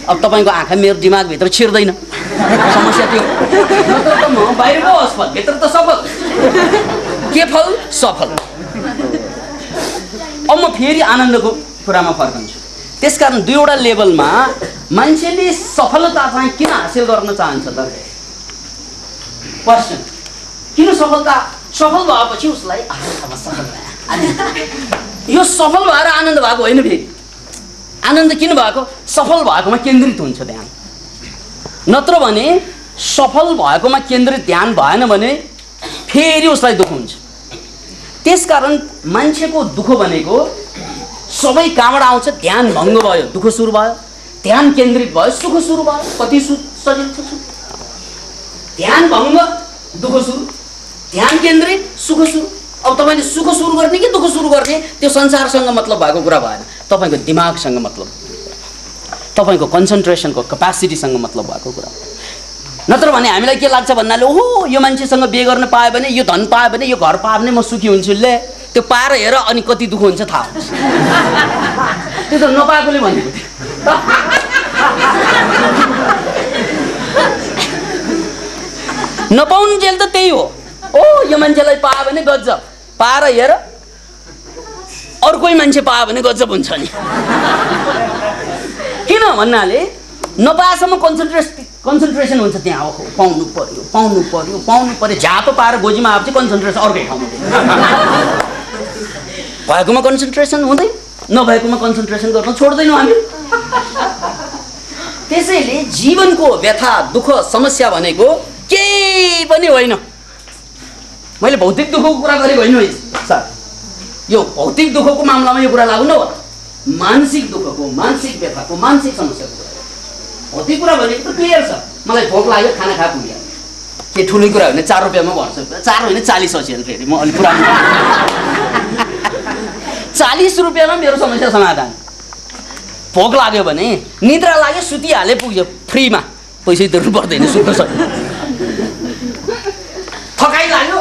अब तपाईँको आँखा मेरो दिमागभित्र छिर्दैन, समस्या त्यो। नत्र त म बाहिर पो असफल, भित्र त सफल। के फल? सफल। अब म फेरि आनन्दको कुरामा फर्कन्छु। त्यसकारण दुईवटा लेभलमा मान्छेले सफलता चाहिँ किन हासिल गर्न चाहन्छ त? क्वेसन, किन सफल भएपछि उसलाई सफल भयो, यो सफल भएर आनन्द भएको होइन। फेरि आनन्द किन भएको? सफल भएकोमा केन्द्रित हुन्छ ध्यान। नत्र भने सफल भएकोमा केन्द्रित ध्यान भएन भने फेरि उसलाई दुःख हुन्छ। त्यसकारण मान्छेको दुःख भनेको सबै कहाँबाट आउँछ? ध्यान भङ्ग भयो, दुःख सुरु भयो। ध्यान केन्द्रित भयो, सुख सुरु भयो। कति सजिलो छ? ध्यान भङ्ग, दुःख सुरु, ध्यान केन्द्रित, सुख सुरु। अब तपाईँले सुख सुरु गर्ने कि दुःख सुरु गर्ने त्यो संसारसँग मतलब भएको कुरा भएन, तपाईँको दिमागसँग मतलब, तपाईँको कन्सन्ट्रेसनको क्यापासिटीसँग मतलब भएको कुरा। नत्र भने हामीलाई के लाग्छ भन्नाले ओहो यो मान्छेसँग बिहे गर्न पायो भने, यो धन पायो भने, यो घर पायो भने म सुखी हुन्छु। ले त्यो पाएर हेर अनि कति दुःख हुन्छ थाहा हुन्छ। त्यो त नपाएकोले भनेको थियो। नपाउनुजेल त त्यही हो। ओ यो मान्छेलाई पायो भने गजब, पाएर हेर अरू कोही मान्छे पायो भने गजब हुन्छ नि। किन भन्नाले नपाएसम्म कन्सन्ट्रेसन हुन्छ त्यहाँ। ओहो पाउनु पर्यो, पाउनु पर्यो, पाउनु पर्यो, झापो पाएर गोजीमा आएपछि कन्सन्ट्रेसन अर्कै ठाउँमा। भएकोमा कन्सन्ट्रेसन हुँदैन, नभएकोमा कन्सन्ट्रेसन गर्न छोड्दैनौँ हामी। त्यसैले जीवनको व्यथा, दुःख, समस्या भनेको केही पनि होइन। मैले भौतिक दुःखको कुरा गरेको होइन सर, यो भौतिक दुःखको मामलामा यो कुरा लागु नहोला। मानसिक दुःखको, मानसिक व्यथाको, मानसिक समस्याको कुरा। भौतिक कुरा भनेको त क्लियर छ। मलाई भोक लाग्यो, खाना खा पुग्यो। के ठुलो कुरा हो भने 4 रुपियाँमा भर्छ, 4 होइन 40 अचेल। फेरि म अलिक पुरानो 40 रुपियाँमा मेरो समस्या समाधान। भोक लाग्यो भने, निद्रा लाग्यो, सुतिहाले पुग्यो, फ्रीमा, पैसै तिर्नु पर्दैन, सुत्न सक्यो। थकाइ लाग्यो,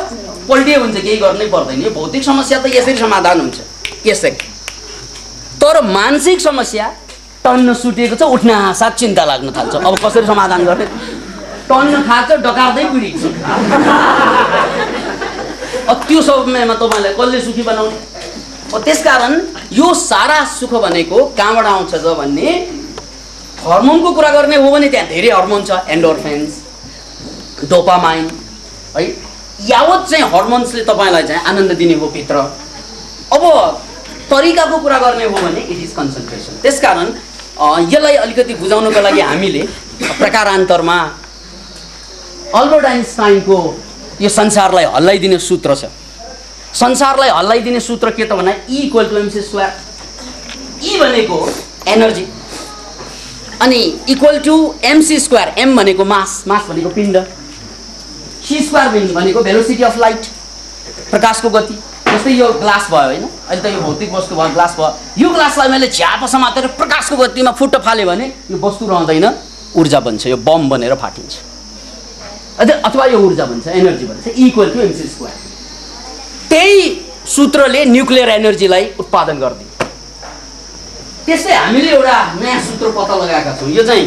पल्टिए हुन्छ, केही गर्नै पर्दैन। यो भौतिक समस्या त यसरी समाधान हुन्छ, यसै। तर मानसिक समस्या टन्न सुतेको छ, उठ्न साथ चिन्ता लाग्न थाल्छ। अब कसरी समाधान गर्ने? टन्न खान्छ, डकार्दै पिडिन्छ। त्यो समयमा तपाईँलाई कसले सुखी बनाउने? त्यसकारण यो सारा सुख भनेको कहाँबाट आउँछ त भन्ने, हर्मोनको कुरा गर्ने हो भने त्यहाँ धेरै हर्मोन छ। एन्डोर्फिन्स, डोपामाइन, है। यावत चाहिँ हर्मोन्सले तपाईँलाई चाहिँ आनन्द दिने हो भित्र। अब तरिकाको कुरा गर्ने हो भने इट इज कन्सन्ट्रेसन। त्यसकारण यसलाई अलिकति बुझाउनको लागि हामीले प्रकारान्तरमा अल्बर्ट आइन्स्टाइनको यो संसारलाई हल्लाइदिने सूत्र छ। संसारलाई हल्लाइदिने सूत्र के त भन्दा E = mc²। E भनेको एनर्जी, अनि =mc²। m भनेको मास, मास भनेको पिण्ड, c² भनेको भेलोसिटी अफ लाइट, प्रकाशको गति। जस्तै यो ग्लास भयो होइन, अहिले त यो भौतिक वस्तु भयो, ग्लास भयो। यो ग्लासलाई मैले झ्याप समातेर प्रकाशको गतिमा फुट्ट फाल्यो भने यो वस्तु रहँदैन, ऊर्जा बन्छ, यो बम बनेर फाटिन्छ। अथवा यो ऊर्जा बन्छ, एनर्जी बन्छ। E = mc²। त्यही सूत्रले न्युक्लियर एनर्जीलाई उत्पादन गरिदियो। त्यस्तै हामीले एउटा नयाँ सूत्र पत्ता लगाएका छौँ। यो चाहिँ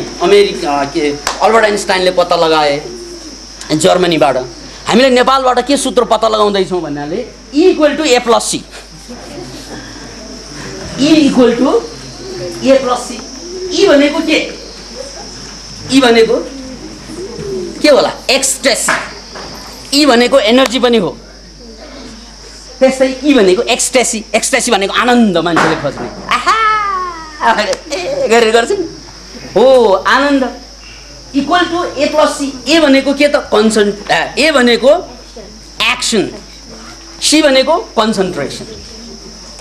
अल्बर्ट आइन्स्टाइनले पत्ता लगाए जर्मनीबाट। हामीले नेपालबाट के सूत्र पत्ता लगाउँदैछौँ भन्नाले E = A+C। E = A+C। E भनेको के? E भनेको के होला? एक्सटेसी। E भनेको एनर्जी पनि हो। त्यस्तै E भनेको एक्सटेसी। एक्सटेसी भनेको आनन्द, मान्छेले खोज्ने। आहा गरेर गर्छ नि हो आनन्द। = A+C। ए भनेको के त? ए भनेको एक्सन, सी भनेको कन्सन्ट्रेसन।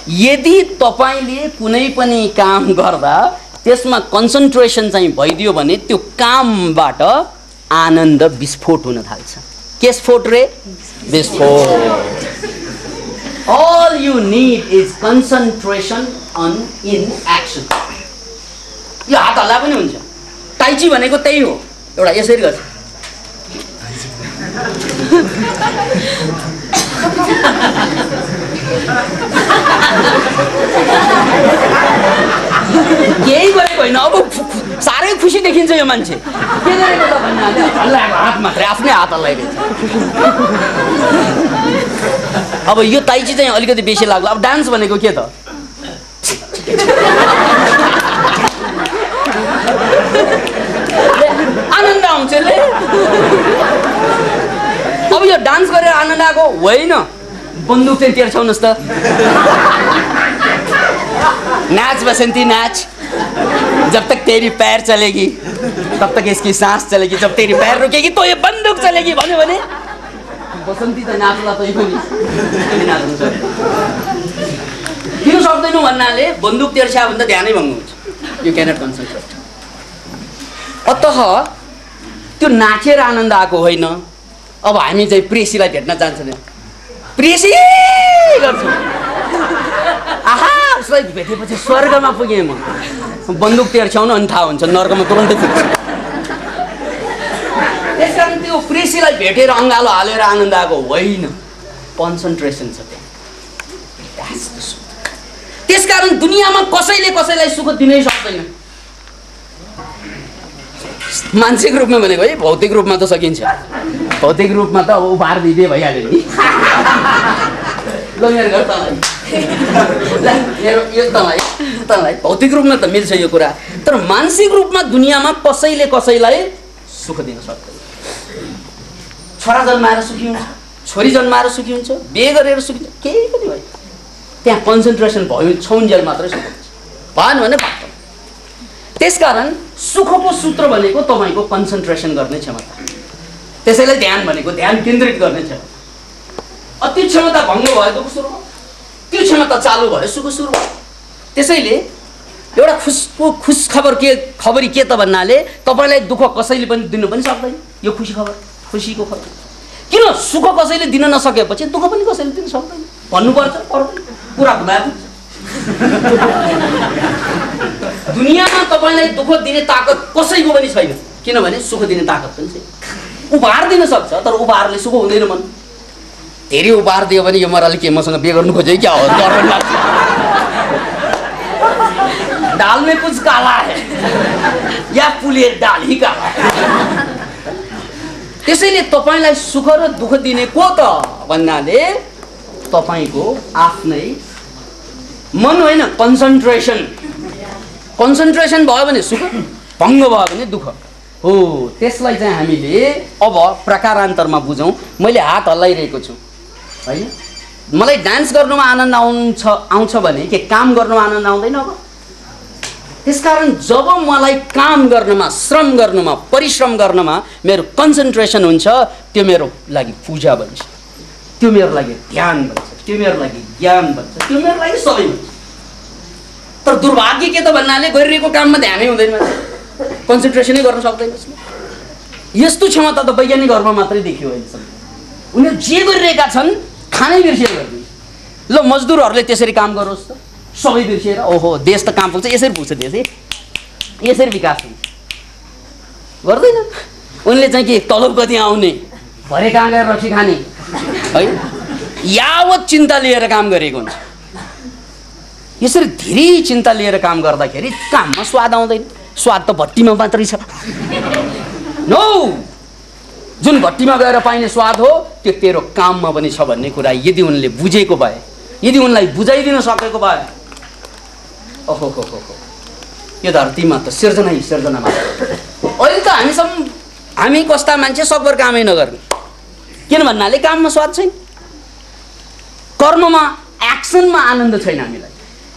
यदि तपाईँले कुनै पनि काम गर्दा त्यसमा कन्सन्ट्रेसन चाहिँ भइदियो भने त्यो कामबाट आनन्द विस्फोट हुन थाल्छ। के स्फोट रे? विस्फोट। All you need is concentration in action। यो हात हल्ला पनि हुन्छ। टाइची भनेको त्यही हो, एउटा यसरी गर्छ। केही गरेको होइन, अब साह्रै खुसी देखिन्छ यो मान्छे। के गरेको त भन्नाले हल्लाएको हात मात्रै, आफ्नै हात हल्लाइरहेछ। अब यो ताइची चाहिँ अलिकति बेसी लाग्यो। अब डान्स भनेको के त? आनन्द आउँछ ले। अब यो डान्स गरेर आनन्द आएको होइन, बन्दुक चाहिँ तेर्छाउनुहोस् त। नाच बसंती नाच, जब तक तेरी पैर चलेगी तब तक इसकी सांस चलेगी, जब तेरी पैर रुकेगी तो ये बंदूक चलेगी भन्यो भने बसन्ती त नाच्ला तै पनि नाच्नु सक्छ। किन सक्दैनौ भन्नाले बन्दुक तेर्स्या भन्दा ध्यानै भङ्ग हुन्छ। You cannot concentrate. अतः त्यो नाचेर आनन्द आएको होइन। अब हामी चाहिँ प्रेसीलाई भेट्न जान्छौँ, प्रेसी गर्छौँ, आहा उसलाई भेटेपछि स्वर्गमा पुगेँ म। बन्दुक तेर्स्याउनु अनि थाहा हुन्छ नर्कमा तुरन्तै पुग्छ। त्यस कारण त्यो प्रेसीलाई भेटेर अङ्गालो हालेर आनन्द आएको होइन, कन्सन्ट्रेसन छ त्यहाँ। त्यस कारण दुनियाँमा कसैले कसैलाई सुख दिनै सक्दैन। मानसिक रूपमा भनेको है, भौतिक रूपमा त सकिन्छ। भौतिक रूपमा त अब उपहार दिँदै भइहाल्यो नि। ल मेरो घर तँलाई, यो तँलाई भौतिक रूपमा त मिल्छ यो कुरा, तर मानसिक रूपमा दुनियाँमा कसैले कसैलाई सुख दिन सक्दैन। छोरा जन्माएर सुखी हुन्छ, छोरी जन्माएर सुखी हुन्छ, बिहे गरेर सुखी हुन्छ, केही पनि होइन। त्यहाँ कन्सन्ट्रेसन भयो छौन्जेल मात्रै सुख हुन्छ, भएन भने बाटो। त्यसकारण सुखको सूत्र भनेको तपाईँको कन्सन्ट्रेसन गर्ने क्षमता। त्यसैले ध्यान भनेको ध्यान केन्द्रित गर्ने क्षमता। त्यो क्षमता भङ्ग भयो दुःख सुरु भयो, त्यो क्षमता चालु भयो सुख सुरु भयो। त्यसैले एउटा खुस खबरी के त भन्नाले तपाईँलाई दुःख कसैले पनि दिनु पनि सक्दैन। यो खुसीको खबर। किन सुख कसैले दिन नसकेपछि दुःख पनि कसैले दिन सक्दैन भन्नुपर्छ। कुरा भुलाएको दुनियाँमा तपाईँलाई दुःख दिने ताकत कसैको पनि छैन, किनभने सुख दिने ताकत पनि छैन। उपहार दिन सक्छ तर उपहारले सुख हुँदैन। मन धेरै उपहार दियो भने यो मराले के मसँग बिहे गर्नु खोज्यो क्या हो, डर पनि लाग्छ। दाल में कुछ काला है या पुलिए दाल ही काला है। त्यसैले तपाईँलाई सुख र दुःख दिने को त भन्नाले तपाईँको आफ्नै मन होइन, कन्सन्ट्रेसन भयो भने सुख, भङ्ग भयो भने दुःख हो। त्यसलाई चाहिँ हामीले अब प्रकारान्तरमा बुझौँ। मैले हात हल्लाइरहेको छु होइन, मलाई डान्स गर्नुमा आनन्द आउँछ भने के काम गर्नुमा आनन्द आउँदैन? अब त्यसकारण जब मलाई काम गर्नमा, श्रम गर्नुमा, परिश्रम गर्नमा मेरो कन्सन्ट्रेसन हुन्छ, त्यो मेरो लागि पूजा बन्छ, त्यो मेरो लागि ध्यान बन्छ, त्यो मेरो लागि ज्ञान बन्छ, त्यो मेरो लागि सबै बन्छ। तर दुर्भाग्य के त भन्नाले गरिरहेको काममा ध्यानै हुँदैन, कन्सन्ट्रेसनै गर्न सक्दैन। यस्तो क्षमता त वैज्ञानिकहरूमा मात्रै देखियो अहिलेसम्म। उनीहरू जे गरिरहेका छन् खानै बिर्सिएर गर्दैन। ल मजदुरहरूले त्यसरी काम गरोस् त, सबै बिर्सिएर ओहो देश त काम पुग्छ, यसरी पुग्छ देश, यसरी विकास हुन्छ, गर्दैन। उनले चाहिँ के तलब कति आउने, भरे कहाँ गएर रक्सी खाने है, यावत चिन्ता लिएर काम गरेको हुन्छ। यसरी धेरै चिन्ता लिएर काम गर्दाखेरि काममा स्वाद आउँदैन। स्वाद त भट्टीमा मात्रै छ। नो, जुन भट्टीमा गएर पाइने स्वाद हो त्यो तेरो काममा पनि छ भन्ने कुरा यदि उनले बुझेको भए, यदि उनलाई बुझाइदिन सकेको भए, ओहो हो यो धरतीमा त सिर्जना मात्र। अहिले त हामी कस्ता मान्छे सकभर कामै नगर्ने। किन भन्नाले काममा स्वाद छैन, कर्ममा, एक्सनमा आनन्द छैन हामीलाई।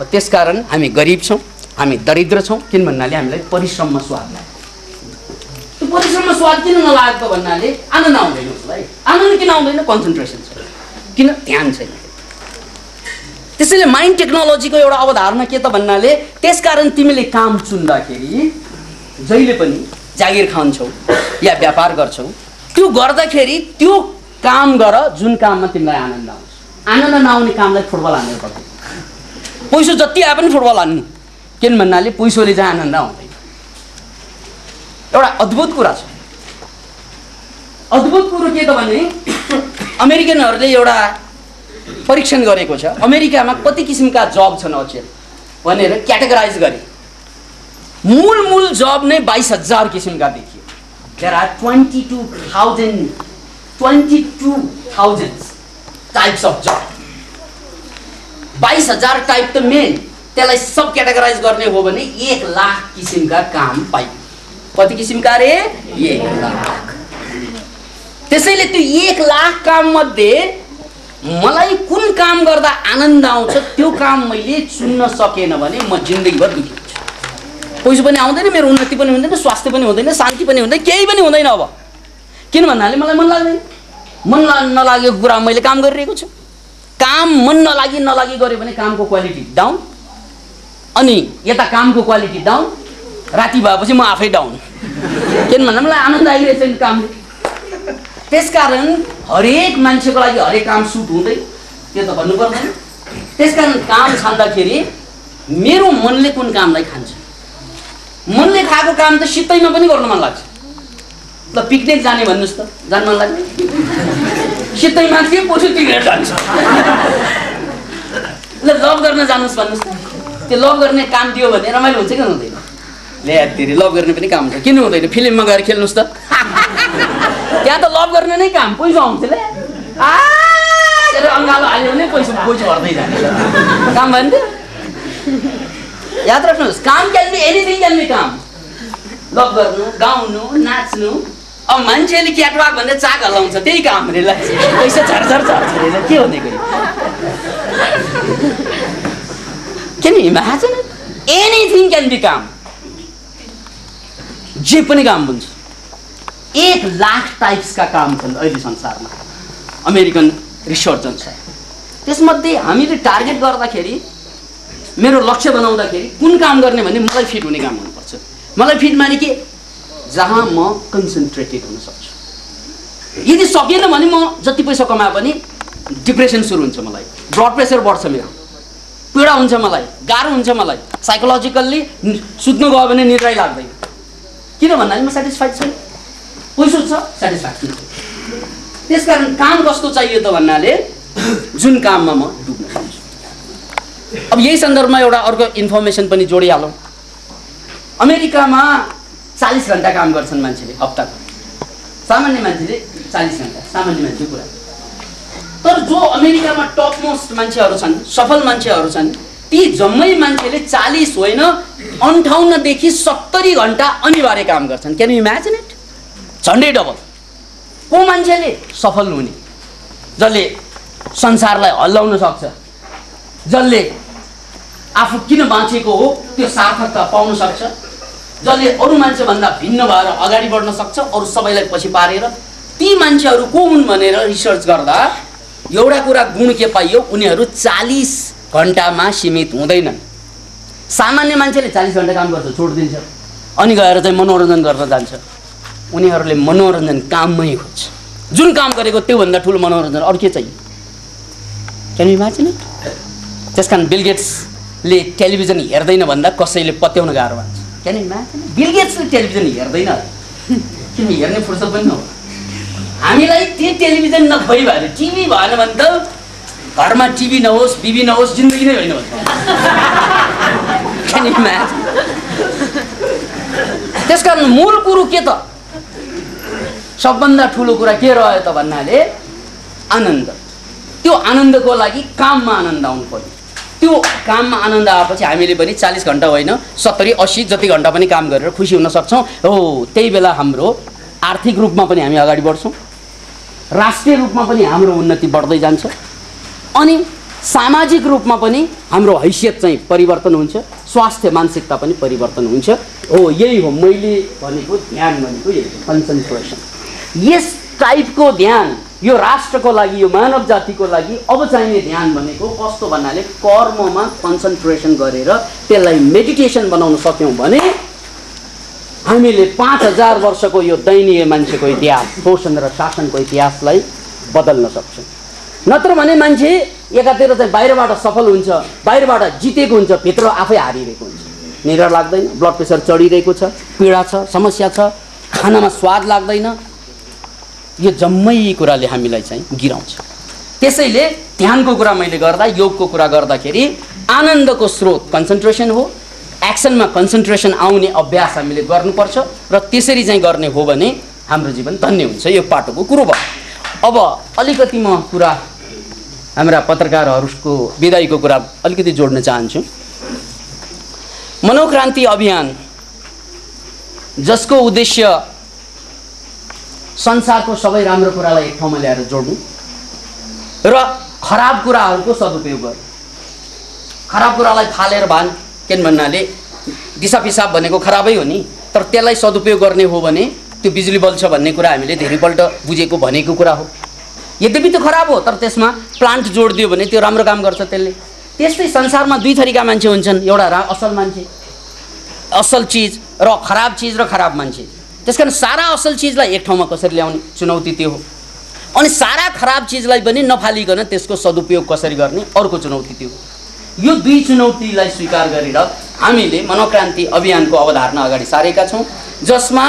त्यसकारण हामी गरिब छौँ, हामी दरिद्र छौँ। किन भन्नाले हामीलाई परिश्रममा स्वाद लाग्छ। त्यो परिश्रममा स्वाद किन नलागेको भन्नाले आनन्द आउँदैन उसलाई। आनन्द किन आउँदैन? कन्सन्ट्रेसन छैन, किन ध्यान छैन। त्यसैले माइन्ड टेक्नोलोजीको एउटा अवधारणा के त भन्नाले त्यसकारण तिमीले काम चुन्दाखेरि जहिले पनि जागिर खान्छौ या व्यापार गर्छौ, त्यो गर्दाखेरि त्यो काम गर जुन काममा तिमीलाई आनन्द आउँछ। आनन्द नआउने कामलाई फुटबल हान्नु पर्छ। पैसो जति आए पनि फुटबल हान्नु, किन भन्नाले पैसोले चाहिँ आनन्द आउँदैन। एउटा अद्भुत कुरा छ। अद्भुत कुरो के त भने अमेरिकनहरूले एउटा परीक्षण गरेको छ। अमेरिकामा कति किसिमका जब छन् अचेल भनेर क्याटेगराइज गरे। मूल जब नै 22,000 किसिमका देखियो। There are 22,000 types of job. 22,000 type त मेन, त्यसलाई सब क्याटेगराइज गर्ने हो भने 1 लाख किसिमका काम पाइयो। कति किसिमका रे? 1 लाख। त्यसैले त्यो 1 लाख काम मध्ये मलाई कुन काम गर्दा आनन्द आउँछ त्यो काम मैले चुन्न सकेन भने म जिन्दगीभर दुखी हुन्छु। पैसा पनि आउँदैन, मेरो उन्नति पनि हुँदैन, स्वास्थ्य पनि हुँदैन, शान्ति पनि हुँदैन, केही पनि हुँदैन। अब किन भन्नाले मलाई मन लाग्दैन। मन नलागेको कुरा मैले काम गरिरहेको छु। काम मन नलागी गऱ्यो भने कामको क्वालिटी डाउन, अनि यता कामको क्वालिटी डाउन, राति भएपछि म आफै डाउन। किन भन्दा मलाई आनन्द आइरहेछ नि कामले। त्यसकारण हरेक मान्छेको लागि हरेक काम सुट हुँदैन, त्यो त भन्नु पर्दैन। त्यसकारण काम छान्दाखेरि मेरो मनले कुन कामलाई खान्छ, मनले खाएको काम त सित्तैमा पनि गर्न मन लाग्छ। ल पिकनिक जाने भन्नुहोस् त, जान मन लाग्छ? सित्तैमा के पैसा तिरेर जान्छ। ल लभ गर्न जानुहोस् भन्नुहोस् त, त्यो लभ गर्ने काम दियो भने रमाइलो हुन्छ कि हुँदैन? ले तेरि लभ गर्ने पनि काम हुन्छ, किन हुँदैन? फिल्ममा गएर खेल्नुहोस् त, त्यहाँ त लभ गर्ने नै काम, पैसा आउँछ। ले अङ्गालो हाल्यो भने पैसा भर्दै जाने काम भयो नि त। याद राख्नुहोस्, काम can be anything, can be काम। लभ गर्नु, गाउनु, नाच्नु। अब मान्छेले क्याटवाक भन्दा चाक हल्लाउँछ, त्यही काम रे। पैसा झरझर झर्छ के हुने गरी? Can be imagine, anything can be काम। जे पनि काम हुन्छ। 1 लाख टाइप्सका काम छन् अहिले संसारमा, अमेरिकन रिसर्च अनुसार। त्यसमध्ये हामीले टार्गेट गर्दाखेरि, मेरो लक्ष्य बनाउँदाखेरि कुन काम गर्ने भने मलाई फिट हुने काम हुनुपर्छ। मलाई फिट माने के? जहाँ म कन्सन्ट्रेटेड हुन सक्छु। यदि सकिएन भने म जति पैसा कमाए पनि डिप्रेसन सुरु हुन्छ, मलाई ब्लड प्रेसर बढ्छ, मेरो पीडा हुन्छ, मलाई गाह्रो हुन्छ, मलाई साइकोलोजिकल्ली सुत्नु गयो भने निद्रै लाग्दैन। किन भन्नाले म सेटिस्फाइड छैन, पैसा छ, सेटिस्फ्याक्सन छ। त्यसकारण काम कस्तो चाहियो त भन्नाले जुन काममा म डुब्न सक्छु। अब यही सन्दर्भमा एउटा अर्को इन्फर्मेसन पनि जोडिहालौँ। अमेरिकामा 40 घण्टा काम गर्छन् मान्छेले हप्ताको। सामान्य मान्छेले 40 घण्टा, सामान्य मान्छेको कुरा। तर जो अमेरिकामा टप मोस्ट मान्छेहरू छन्, सफल मान्छेहरू छन्, ती जम्मै मान्छेले 40 होइन 58 देखि 70 घण्टा अनिवार्य काम गर्छन्। Can you imagine it? झन्डै डबल। को मान्छेले? सफल हुने, जसले संसारलाई हल्लाउन सक्छ, जसले आफू किन बाँचेको हो त्यो सार्थकता पाउन सक्छ, जसले अरू मान्छेभन्दा भिन्न भएर अगाडि बढ्न सक्छ, अरू सबैलाई पछि पारेर। ती मान्छेहरू को हुन् भनेर रिसर्च गर्दा एउटा कुरा गुण के पाइयो, उनीहरू 40 घण्टामा सीमित हुँदैनन्। सामान्य मान्छेले 40 घण्टा काम गर्छ, छोडिदिन्छ, अनि गएर चाहिँ मनोरञ्जन गर्न जान्छ। उनीहरूले मनोरञ्जन काममै खोज्छ। जुन काम गरेको त्योभन्दा ठुलो मनोरञ्जन अरू के चाहियो? Can you imagine it? त्यसकारण बिल गेट्सले टेलिभिजन हेर्दैन भन्दा कसैले पत्याउन गाह्रो भन्छ। Can you imagine? बिल गेट्सले टेलिभिजन हेर्दैन, किन हेर्ने फुर्सद पनि नहो। हामीलाई त्यो टेलिभिजन नभइ भएर, टिभी भएन भने त घरमा टिभी नहोस्, बिबी नहोस्, जिन्दगी नै होइन भन्छ। Can you imagine? त्यसकारण मूल कुरो के त? सबभन्दा ठुलो कुरा के रह्यो त भन्नाले आनन्द। त्यो आनन्दको लागि काममा आनन्द आउनु पर्यो। त्यो काममा आनन्द आएपछि हामीले पनि 40 घण्टा होइन 70, 80 जति घण्टा पनि काम गरेर खुसी हुन सक्छौँ। हो त्यही बेला हाम्रो आर्थिक रूपमा पनि हामी अगाडि बढ्छौँ, राष्ट्रिय रूपमा पनि हाम्रो उन्नति बढ्दै जान्छ, अनि सामाजिक रूपमा पनि हाम्रो हैसियत चाहिँ परिवर्तन हुन्छ, स्वास्थ्य मानसिकता पनि परिवर्तन हुन्छ। हो यही हो मैले भनेको ध्यान भनेको, यही कन्सन्ट्रेसन। यस टाइपको ध्यान यो राष्ट्रको लागि, यो मानव जातिको लागि अब चाहिने ध्यान भनेको कस्तो भन्नाले कर्ममा कन्सन्ट्रेसन गरेर त्यसलाई मेडिटेसन बनाउन सक्यौँ भने हामीले 5000 वर्षको यो दयनीय मान्छेको इतिहास, शोषण र शासनको इतिहासलाई बदल्न सक्छौँ। नत्र भने मान्छे एकातिर चाहिँ बाहिरबाट सफल हुन्छ, बाहिरबाट जितेको हुन्छ, भित्र आफै हारिरहेको हुन्छ। निद्रा लाग्दैन, ब्लड प्रेसर चढिरहेको छ, पीडा छ, समस्या छ, खानामा स्वाद लाग्दैन। यो जम्मै कुराले हामीलाई चाहिँ गिराउँछ। त्यसैले ध्यानको कुरा मैले गर्दा, योगको कुरा गर्दाखेरि आनन्दको स्रोत कन्सन्ट्रेसन हो। एक्सनमा कन्सन्ट्रेसन आउने अभ्यास हामीले गर्नुपर्छ र त्यसरी चाहिँ गर्ने हो भने हाम्रो जीवन धन्य हुन्छ। यो पाटोको कुरो भयो। अब अलिकति म कुरा हाम्रा पत्रकारहरूको विदाईको कुरा अलिकति जोड्न चाहन्छु। मनोक्रान्ति अभियान जसको उद्देश्य संसारको सबै राम्रो कुरालाई एक ठाउँमा ल्याएर जोड्नु र खराब कुराहरूको सदुपयोग गर्नु। खराब कुरालाई फालेर भान किन भन्नाले दिशा पिसाब भनेको खराबै हो नि, तर त्यसलाई सदुपयोग गर्ने हो भने त्यो बिजुली बल्ब छ भन्ने कुरा हामीले धेरैपल्ट बुझेको भनेको कुरा हो। यद्यपि त्यो खराब हो तर त्यसमा प्लान्ट जोडिदियो भने त्यो राम्रो काम गर्छ त्यसले। त्यस्तै संसारमा दुई थरीका मान्छे हुन्छन्, एउटा असल मान्छे, असल चिज र खराब चिज र खराब मान्छे। त्यसकारण सारा असल चिजलाई एक ठाउँमा कसरी ल्याउने चुनौती त्यो हो, अनि सारा खराब चिजलाई पनि नफालिकन त्यसको सदुपयोग कसरी गर्ने अर्को चुनौती त्यो हो। यो दुई चुनौतीलाई स्वीकार गरेर हामीले मनोक्रान्ति अभियानको अवधारणा अगाडि सारेका छौँ, जसमा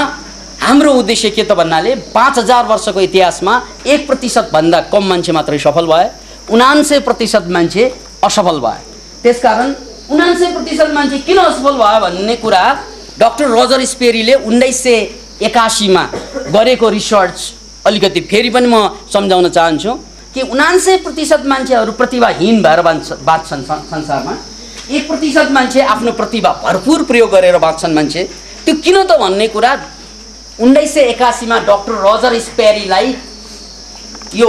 हाम्रो उद्देश्य के त भन्नाले 5000 वर्षको इतिहासमा 1% भन्दा कम मान्छे मात्रै सफल भए, 99% मान्छे असफल भए। त्यसकारण 99% मान्छे किन असफल भयो भन्ने कुरा डाक्टर रोजर स्पेरीले 1981 मा गरेको रिसर्च अलिकति फेरि पनि म सम्झाउन चाहन्छु कि 99% मान्छेहरू प्रतिभाहीन भएर बाँच्छन् संसारमा, 1% मान्छे आफ्नो प्रतिभा भरपूर प्रयोग गरेर बाँच्छन् मान्छे। त्यो किन त भन्ने कुरा 1981 मा डाक्टर रोजर स्पेरीलाई यो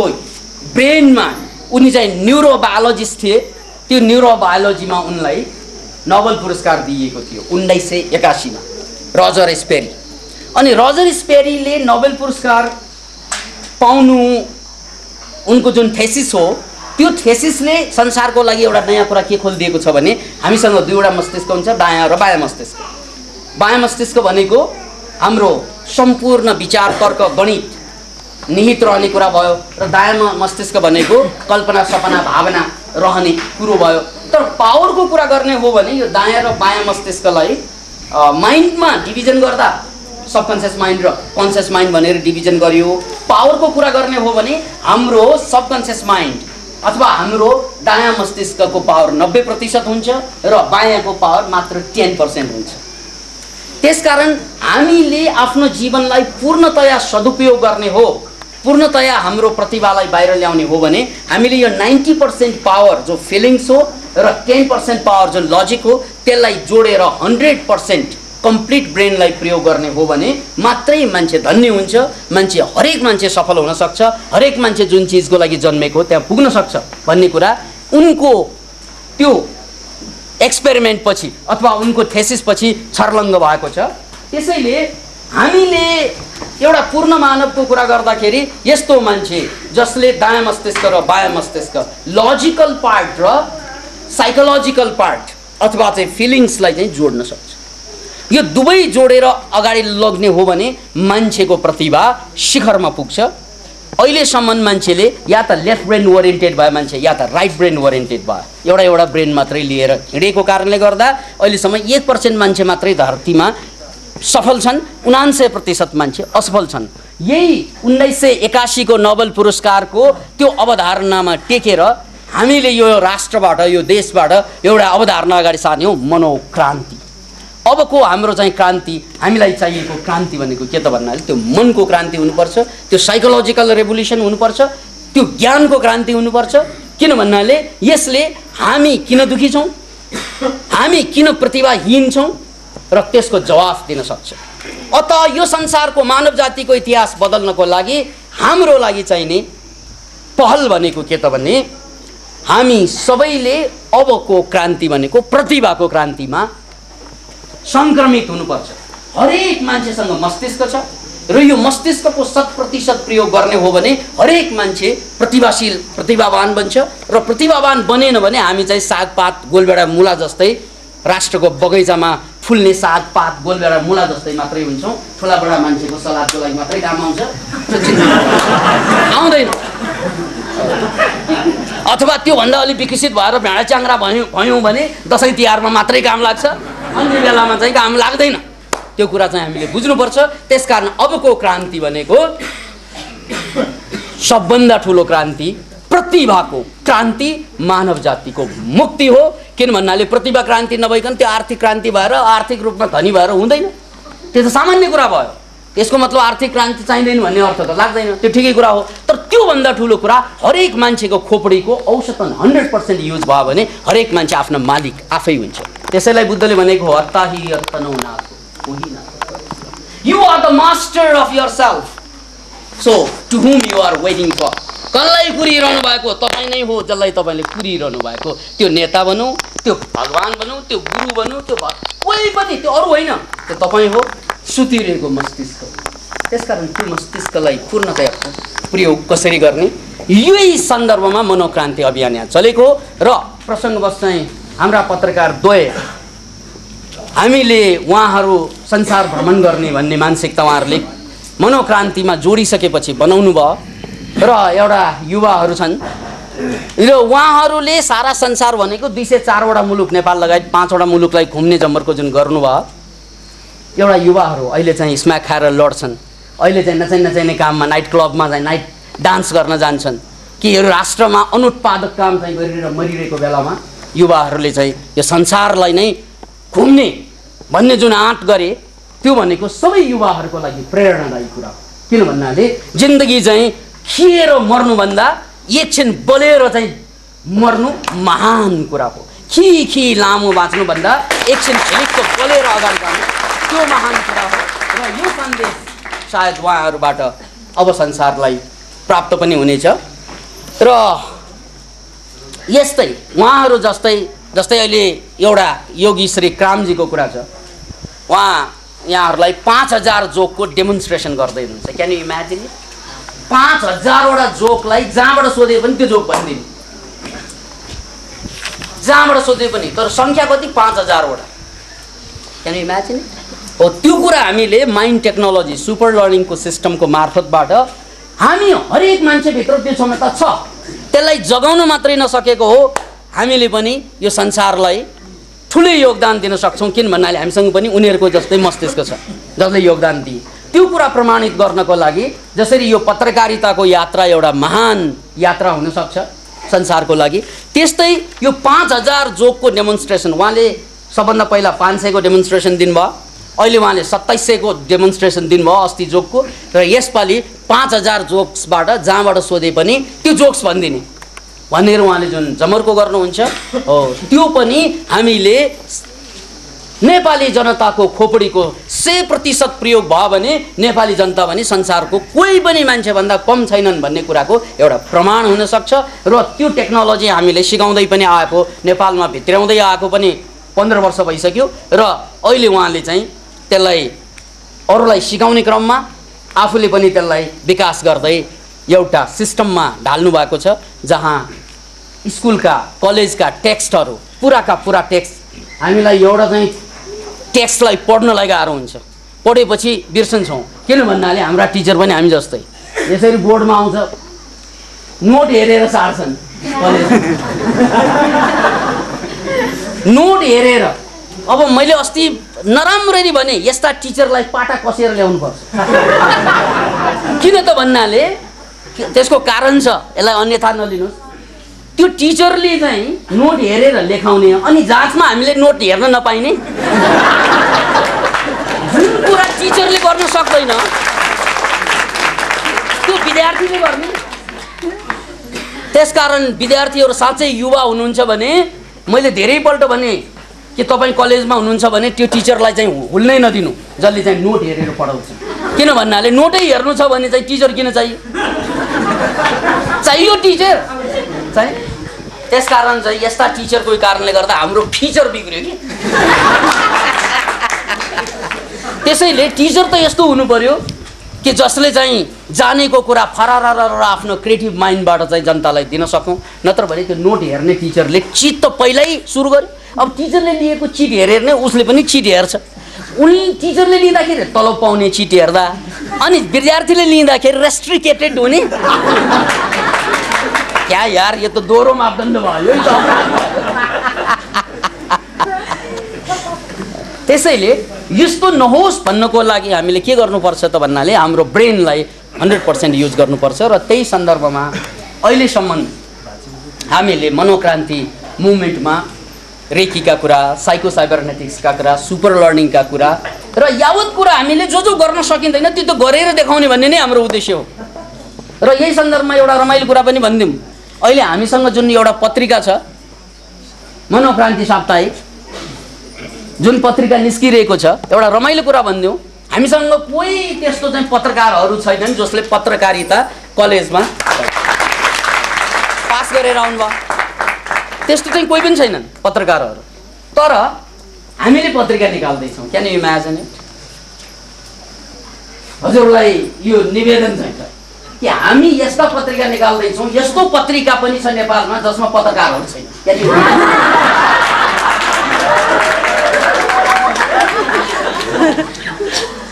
ब्रेनमा, उनी चाहिँ न्युरोबायोलोजिस्ट थिए, त्यो न्युरोबायोलोजीमा उनलाई नोबेल पुरस्कार दिइएको थियो 1981 मा रोजर स्पेरी। अनि रोजर स्पेरीले नोबेल पुरस्कार पाउनु उनको जुन थेसिस हो, त्यो थेसिसले संसारको लागि एउटा नयाँ कुरा के खोलिदिएको छ भने हामीसँग दुईवटा मस्तिष्क हुन्छ, दायाँ र बायाँ मस्तिष्क। बायाँ मस्तिष्क भनेको हाम्रो सम्पूर्ण विचार, तर्क, गणित निहित रहने कुरा भयो र दायाँ मस्तिष्क भनेको कल्पना, सपना, भावना रहने कुरो भयो। तर पावरको कुरा गर्ने हो भने यो दायाँ र बायाँ मस्तिष्कलाई माइन्डमा डिभिजन गर्दा सबकन्सियस माइन्ड र कन्सियस माइन्ड भनेर डिभिजन गरियो। पावरको कुरा गर्ने हो भने हाम्रो सबकन्सियस माइन्ड अथवा हाम्रो दायाँ मस्तिष्कको पावर 90% हुन्छ र बायाँको पावर मात्र 10% हुन्छ। त्यसकारण हामीले आफ्नो जीवनलाई पूर्णतया सदुपयोग गर्ने हो, पूर्णतया हाम्रो प्रतिभालाई बाहिर ल्याउने हो भने हामीले यो 90% पावर जो फिलिङ्स हो र 10% पावर जो लजिक हो त्यसलाई जोडेर 100% कम्प्लिट ब्रेनलाई प्रयोग गर्ने हो भने मात्रै मान्छे धन्य हुन्छ। मान्छे, हरेक मान्छे सफल हुन सक्छ, हरेक मान्छे जुन चिजको लागि जन्मेको त्यहाँ पुग्न सक्छ भन्ने कुरा उनको त्यो एक्सपेरिमेन्ट पछि अथवा उनको थेसिस पछि छर्लङ्ग भएको छ। त्यसैले हामीले एउटा पूर्ण मानवको कुरा गर्दाखेरि यस्तो मान्छे जसले दायाँ मस्तिष्क र बायाँ मस्तिष्क, लजिकल पार्ट र साइकोलोजिकल पार्ट अथवा चाहिँ फिलिङ्सलाई चाहिँ जोड्न सक्छ, यो दुवै जोडेर अगाडि लग्ने हो भने मान्छेको प्रतिभा शिखरमा पुग्छ। अहिलेसम्म मान्छेले या त लेफ्ट ब्रेन ओरिएन्टेड भयो मान्छे, या त राइट ब्रेन ओरिएन्टेड भयो। एउटा ब्रेन मात्रै लिएर हिँडेको कारणले गर्दा अहिलेसम्म 1% मान्छे मात्रै धरतीमा सफल छन्, 99% मान्छे असफल छन्। यही 1981 को नोबेल पुरस्कारको त्यो अवधारणामा टेकेर हामीले यो राष्ट्रबाट, यो देशबाट एउटा अवधारणा अगाडि सार्ने हो, मनोक्रान्ति। अबको हाम्रो चाहिँ क्रान्ति, हामीलाई चाहिएको क्रान्ति भनेको के त भन्नाले त्यो मनको क्रान्ति हुनुपर्छ, त्यो साइकोलोजिकल रेभोल्युसन हुनुपर्छ, त्यो ज्ञानको क्रान्ति हुनुपर्छ। किन भन्नाले यसले हामी किन दुखी छौँ, हामी किन प्रतिभाहीन छौँ र त्यसको जवाफ दिन सक्छ। अत यो संसारको मानव जातिको इतिहास बदल्नको लागि हाम्रो लागि चाहिने पहल भनेको के त भने हामी सबैले अबको क्रान्ति भनेको प्रतिभाको क्रान्तिमा संक्रमित हुनुपर्छ। हरेक मान्छेसँग मस्तिष्क छ र यो मस्तिष्कको 100% प्रयोग गर्ने हो भने हरेक मान्छे प्रतिभाशील, प्रतिभावान बन्छ र प्रतिभावान बनेन भने हामी चाहिँ सागपात, गोलभेडा, मुला जस्तै राष्ट्रको बगैँचामा फुल्ने सागपात, गोलभेडा, मुला जस्तै मात्रै हुन्छौँ। ठुला बडा मान्छेको सलादको लागि मात्रै काम आउँछ, आउँदैन। अथवा त्योभन्दा अलिक विकसित भएर भेडा च्याङ्रा भयौँ भने दसैँ तिहारमा मात्रै काम लाग्छ, अन्य बेलामा चाहिँ काम लाग्दैन। त्यो कुरा चाहिँ हामीले बुझ्नुपर्छ। त्यसकारण अबको क्रान्ति भनेको सबभन्दा ठुलो क्रान्ति प्रतिभाको क्रान्ति, मानव जातिको मुक्ति हो। किन भन्नाले प्रतिभा क्रान्ति नभइकन त्यो आर्थिक क्रान्ति भएर आर्थिक रूपमा धनी भएर हुँदैन। त्यो त सामान्य कुरा भयो। त्यसको मतलब आर्थिक क्रान्ति चाहिँदैन भन्ने अर्थ त लाग्दैन, त्यो ठिकै कुरा हो। तर त्योभन्दा ठुलो कुरा हरेक मान्छेको खोपडीको औसतन 100% युज भयो भने हरेक मान्छे आफ्नो मालिक आफै हुन्छ। त्यसैलाई बुद्धले भनेको हो अत्ताही अत्तनो नाथो कोही नाथो। You are the master of yourself, so to whom you are waiting for. कसलाई कुरिरहनु भएको? तपाईँ नै हो जसलाई तपाईँले कुरिरहनु भएको। त्यो नेता भनौँ, त्यो भगवान भनौँ, त्यो गुरु भनौँ, त्यो कोही पनि, त्यो अरू होइन, त्यो तपाईँ हो, सुतिरहेको मस्तिष्क। त्यसकारण त्यो मस्तिष्कलाई पूर्णतया प्रयोग कसरी गर्ने, यही सन्दर्भमा मनोक्रान्ति अभियान यहाँ चलेको। र प्रसङ्गवश चाहिँ हाम्रा पत्रकार द्वय हामीले उहाँहरू संसार भ्रमण गर्ने भन्ने मानसिकता उहाँहरूले मनोक्रान्तिमा जोडिसकेपछि बनाउनु भयो। र एउटा युवाहरू छन् र उहाँहरूले सारा संसार भनेको 204वटा मुलुक नेपाल लगायत 5वटा मुलुकलाई घुम्ने जम्मरको जुन गर्नुभयो, एउटा युवाहरू अहिले चाहिँ स्म्याक खाएर लड्छन्, अहिले चाहिँ नचाहिने काममा नाइट क्लबमा चाहिँ नाइट डान्स गर्न जान्छन्, कि राष्ट्रमा अनुत्पादक काम चाहिँ गरेर मरिरहेको बेलामा युवाहरूले चाहिँ यो संसारलाई नै घुम्ने भन्ने जुन आँट गरे, त्यो भनेको सबै युवाहरूको लागि प्रेरणादायी कुरा हो। किन भन्नाले जिन्दगी चाहिँ खिएर मर्नुभन्दा एकछिन बलेर चाहिँ मर्नु महान कुरा हो। खी लामो बाँच्नुभन्दा एकछिन झिलिक्क बलेर अगाडि जानु त्यो महान कुरा हो। र यो सन्देश सायद उहाँहरूबाट अब संसारलाई प्राप्त पनि हुनेछ। र यस्तै उहाँहरू जस्तै अहिले एउटा योगी श्री क्रामजीको कुरा छ, उहाँ यहाँहरूलाई 5000 जोकको डेमोन्स्ट्रेसन गर्दै हुनुहुन्छ। Can you imagine? 5000वटा जोकलाई जहाँबाट सोधे पनि त्यो जोक भनिदिने, जहाँबाट सोधे पनि, तर सङ्ख्या कति? 5000वटा। Can you imagine? हो, त्यो कुरा हामीले माइन्ड टेक्नोलोजी सुपर लर्निङको सिस्टमको मार्फतबाट हामी हरेक मान्छेभित्र त्यो क्षमता छ, त्यसलाई जगाउन मात्रै नसकेको हो, हामीले पनि यो संसारलाई ठुलै योगदान दिन सक्छौँ। किन भन्नाले हामीसँग पनि उनीहरूको जस्तै मस्तिष्क छ जसले योगदान दिए। त्यो कुरा प्रमाणित गर्नको लागि जसरी यो पत्रकारिताको यात्रा एउटा महान यात्रा हुनसक्छ संसारको लागि, त्यस्तै यो 5000 जोकको डेमोन्स्ट्रेसन उहाँले सबभन्दा पहिला 500को डेमोन्स्ट्रेसन दिनुभयो, अहिले उहाँले 2700 को डेमोन्स्ट्रेसन दिनुभयो अस्ति जोकको। र यसपालि 5000 जोक्सबाट जहाँबाट सोधे पनि त्यो जोक्स भनिदिने भनेर उहाँले जुन जमर्को गर्नुहुन्छ हो, त्यो पनि हामीले नेपाली जनताको खोपडीको 100% प्रयोग भयो भने नेपाली जनता भने संसारको कोही पनि मान्छेभन्दा कम छैनन् भन्ने कुराको एउटा प्रमाण हुनसक्छ। र त्यो टेक्नोलोजी हामीले सिकाउँदै पनि आएको, नेपालमा भित्र्याउँदै आएको पनि 15 वर्ष भइसक्यो। र अहिले उहाँले चाहिँ त्यसलाई अरूलाई सिकाउने क्रममा आफूले पनि त्यसलाई विकास गर्दै एउटा सिस्टममा ढाल्नु भएको छ, जहाँ स्कुलका कलेजका टेक्स्टहरू पुराका पुरा टेक्स्ट हामीलाई एउटा चाहिँ टेक्स्टलाई पढ्नलाई गाह्रो हुन्छ, पढेपछि बिर्सन्छौँ। किन भन्नाले हाम्रा टिचर पनि हामी जस्तै यसरी बोर्डमा आउँछ, नोट हेरेर सार्छन्, नोट हेरेर। अब मैले अस्ति नराम्ररी भने यस्ता टिचरलाई पाटा कसेर ल्याउनु पर्छ। किन त भन्नाले त्यसको कारण छ, यसलाई अन्यथा नलिनुहोस्। त्यो टिचरले चाहिँ नोट हेरेर लेखाउने अनि जाँचमा हामीले नोट हेर्न नपाइने, जुन कुरा टिचरले गर्न सक्दैन त्यो विद्यार्थीले गर्ने। त्यसकारण विद्यार्थीहरू साँच्चै युवा हुनुहुन्छ भने मैले धेरैपल्ट भने कि तपाईँ कलेजमा हुनुहुन्छ भने त्यो टिचरलाई चाहिँ हुल्नै नदिनु जसले चाहिँ नोट हेरेर पढाउँछ। किन भन्नाले नोटै हेर्नु छ भने चाहिँ टिचर किन चाहियो? चाहियो टिचर चाहिँ। त्यसकारण चाहिँ यस्ता टिचरको कारणले गर्दा हाम्रो फिचर बिग्रियो कि। त्यसैले टिचर त यस्तो हुनु पर्यो कि जसले चाहिँ जानेको कुरा फरार आफ्नो क्रिएटिभ माइन्डबाट चाहिँ जनतालाई दिन सकौँ। नत्र भने त्यो नोट हेर्ने टिचरले चिट त पहिल्यै सुरु गर्यो। अब टिचरले लिएको चिट हेरेर नै उसले पनि चिट हेर्छ। उनी टिचरले लिँदाखेरि तलब पाउने चिट हेर्दा, अनि विद्यार्थीले लिँदाखेरि रेस्ट्रिकेटेड हुने। क्या यार, यो त दोहोरो मापदण्ड भयो नि त। त्यसैले यस्तो नहोस् भन्नको लागि हामीले के गर्नुपर्छ त भन्नाले हाम्रो ब्रेनलाई 100% युज गर्नुपर्छ। र त्यही सन्दर्भमा अहिलेसम्म हामीले मनोक्रान्ति मुभमेन्टमा रेकीका कुरा, साइको साइबरनेटिक्सका कुरा, सुपर लर्निङका कुरा र यावत कुरा हामीले जो गर्न सकिँदैन त्यो त गरेर देखाउने भन्ने नै हाम्रो उद्देश्य हो। र यही सन्दर्भमा एउटा रमाइलो कुरा पनि भनिदिउँ। अहिले हामीसँग जुन एउटा पत्रिका छ मनोक्रान्ति साप्ताहिक, जुन पत्रिका निस्किरहेको छ, एउटा रमाइलो कुरा भनिदिउँ, हामीसँग कोही त्यस्तो चाहिँ पत्रकारहरू छैनन् जसले पत्रकारिता कलेजमा पास गरेर आउनुभयो। त्यस्तो चाहिँ कोही पनि छैनन् पत्रकारहरू। तर हामीले पत्रिका निकाल्दैछौँ। Can you imagine it? हजुरलाई यो निवेदन चाहिँ कि हामी यस्ता पत्रिका निकाल्दैछौँ, यस्तो पत्रिका पनि छ नेपालमा जसमा पत्रकारहरू छैन। क्यान यु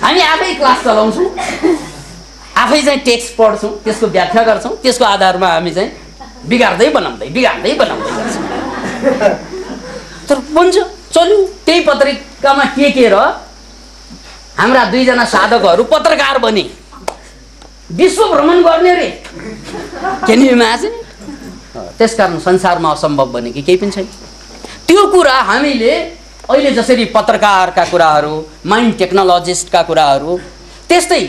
हामी आफै क्लास चलाउँछौँ, आफै चाहिँ टेक्स्ट पढ्छौँ, त्यसको व्याख्या गर्छौँ, त्यसको आधारमा हामी चाहिँ बिगार्दै बनाउँदै गर्छौँ। तर बन्छ चल्यो। त्यही पत्रिकामा टेकेर हाम्रा 2 जना साधकहरू पत्रकार बने, विश्व भ्रमण गर्ने रे। Can you imagine? त्यसकारण संसारमा असम्भव भनेको केही पनि छैन। त्यो कुरा हामीले अहिले जसरी पत्रकारका कुराहरू, माइन्ड टेक्नोलोजिस्टका कुराहरू, त्यस्तै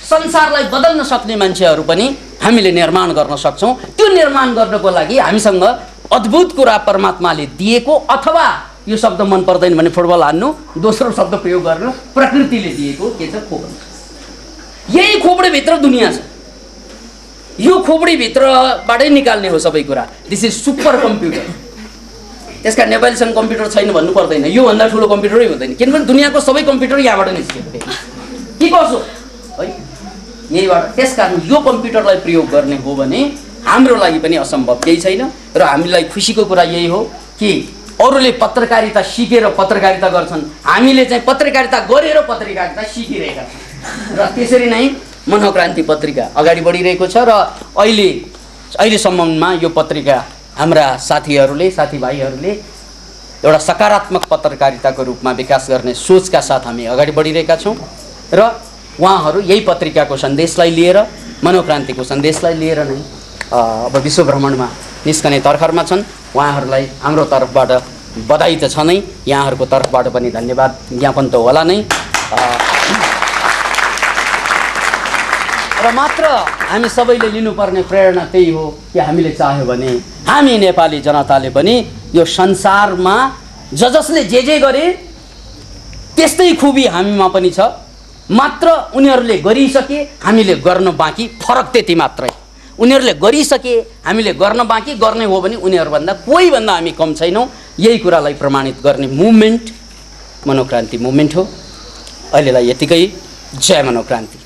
संसारलाई बदल्न सक्ने मान्छेहरू पनि हामीले निर्माण गर्न सक्छौँ। त्यो निर्माण गर्नको लागि हामीसँग अद्भुत कुरा परमात्माले दिएको, अथवा यो शब्द मन पर्दैन भने फुटबल हान्नु, दोस्रो शब्द प्रयोग गर्नु, प्रकृतिले दिएको के छ? खोपडी। यही खोपडीभित्र दुनियाँ छ। यो खोपडीभित्रबाटै निकाल्ने हो सबै कुरा। This is super computer. त्यसका नेपालीसँग कम्प्युटर छैन भन्नु पर्दैन, योभन्दा ठुलो कम्प्युटरै हुँदैन। किनभने दुनियाँको सबै कम्प्युटर यहाँबाट निस्किएको के कसो है, यहीबाट। त्यसकारण यो कम्प्युटरलाई प्रयोग गर्ने हो भने हाम्रो लागि पनि असम्भव केही छैन। र हामीलाई खुसीको कुरा यही हो कि अरूले पत्रकारिता सिकेर पत्रकारिता गर्छन्, हामीले चाहिँ पत्रकारिता गरेर पत्रकारिता सिकिरहेका छौँ। र त्यसरी नै मनोक्रान्ति पत्रिका अगाडि बढिरहेको छ। र अहिलेसम्ममा यो पत्रिका हाम्रा साथीभाइहरूले एउटा सकारात्मक पत्रकारिताको रूपमा विकास गर्ने सोचका साथ हामी अगाडि बढिरहेका छौँ। र उहाँहरू यही पत्रिकाको सन्देशलाई लिएर, मनोक्रान्तिको सन्देशलाई लिएर नै अब विश्व भ्रमणमा निस्कने तर्खरमा छन्। उहाँहरूलाई हाम्रो तर्फबाट बधाई त छ नै, यहाँहरूको तर्फबाट पनि धन्यवाद ज्ञापन त होला नै। र मात्र हामी सबैले लिनुपर्ने प्रेरणा त्यही हो कि हामीले चाह्यो भने हामी नेपाली जनताले पनि यो संसारमा जसले जे गरे त्यस्तै खुबी हामीमा पनि छ। मात्र उनीहरूले गरिसके, हामीले गर्न बाँकी, फरक त्यति मात्रै। उनीहरूले गरिसके, हामीले गर्न बाँकी, गर्ने हो भने उनीहरूभन्दा कोहीभन्दा हामी कम छैनौँ। यही कुरालाई प्रमाणित गर्ने मुभमेन्ट मनोक्रान्ति मुभमेन्ट हो। अहिलेलाई यतिकै। जय मनोक्रान्ति।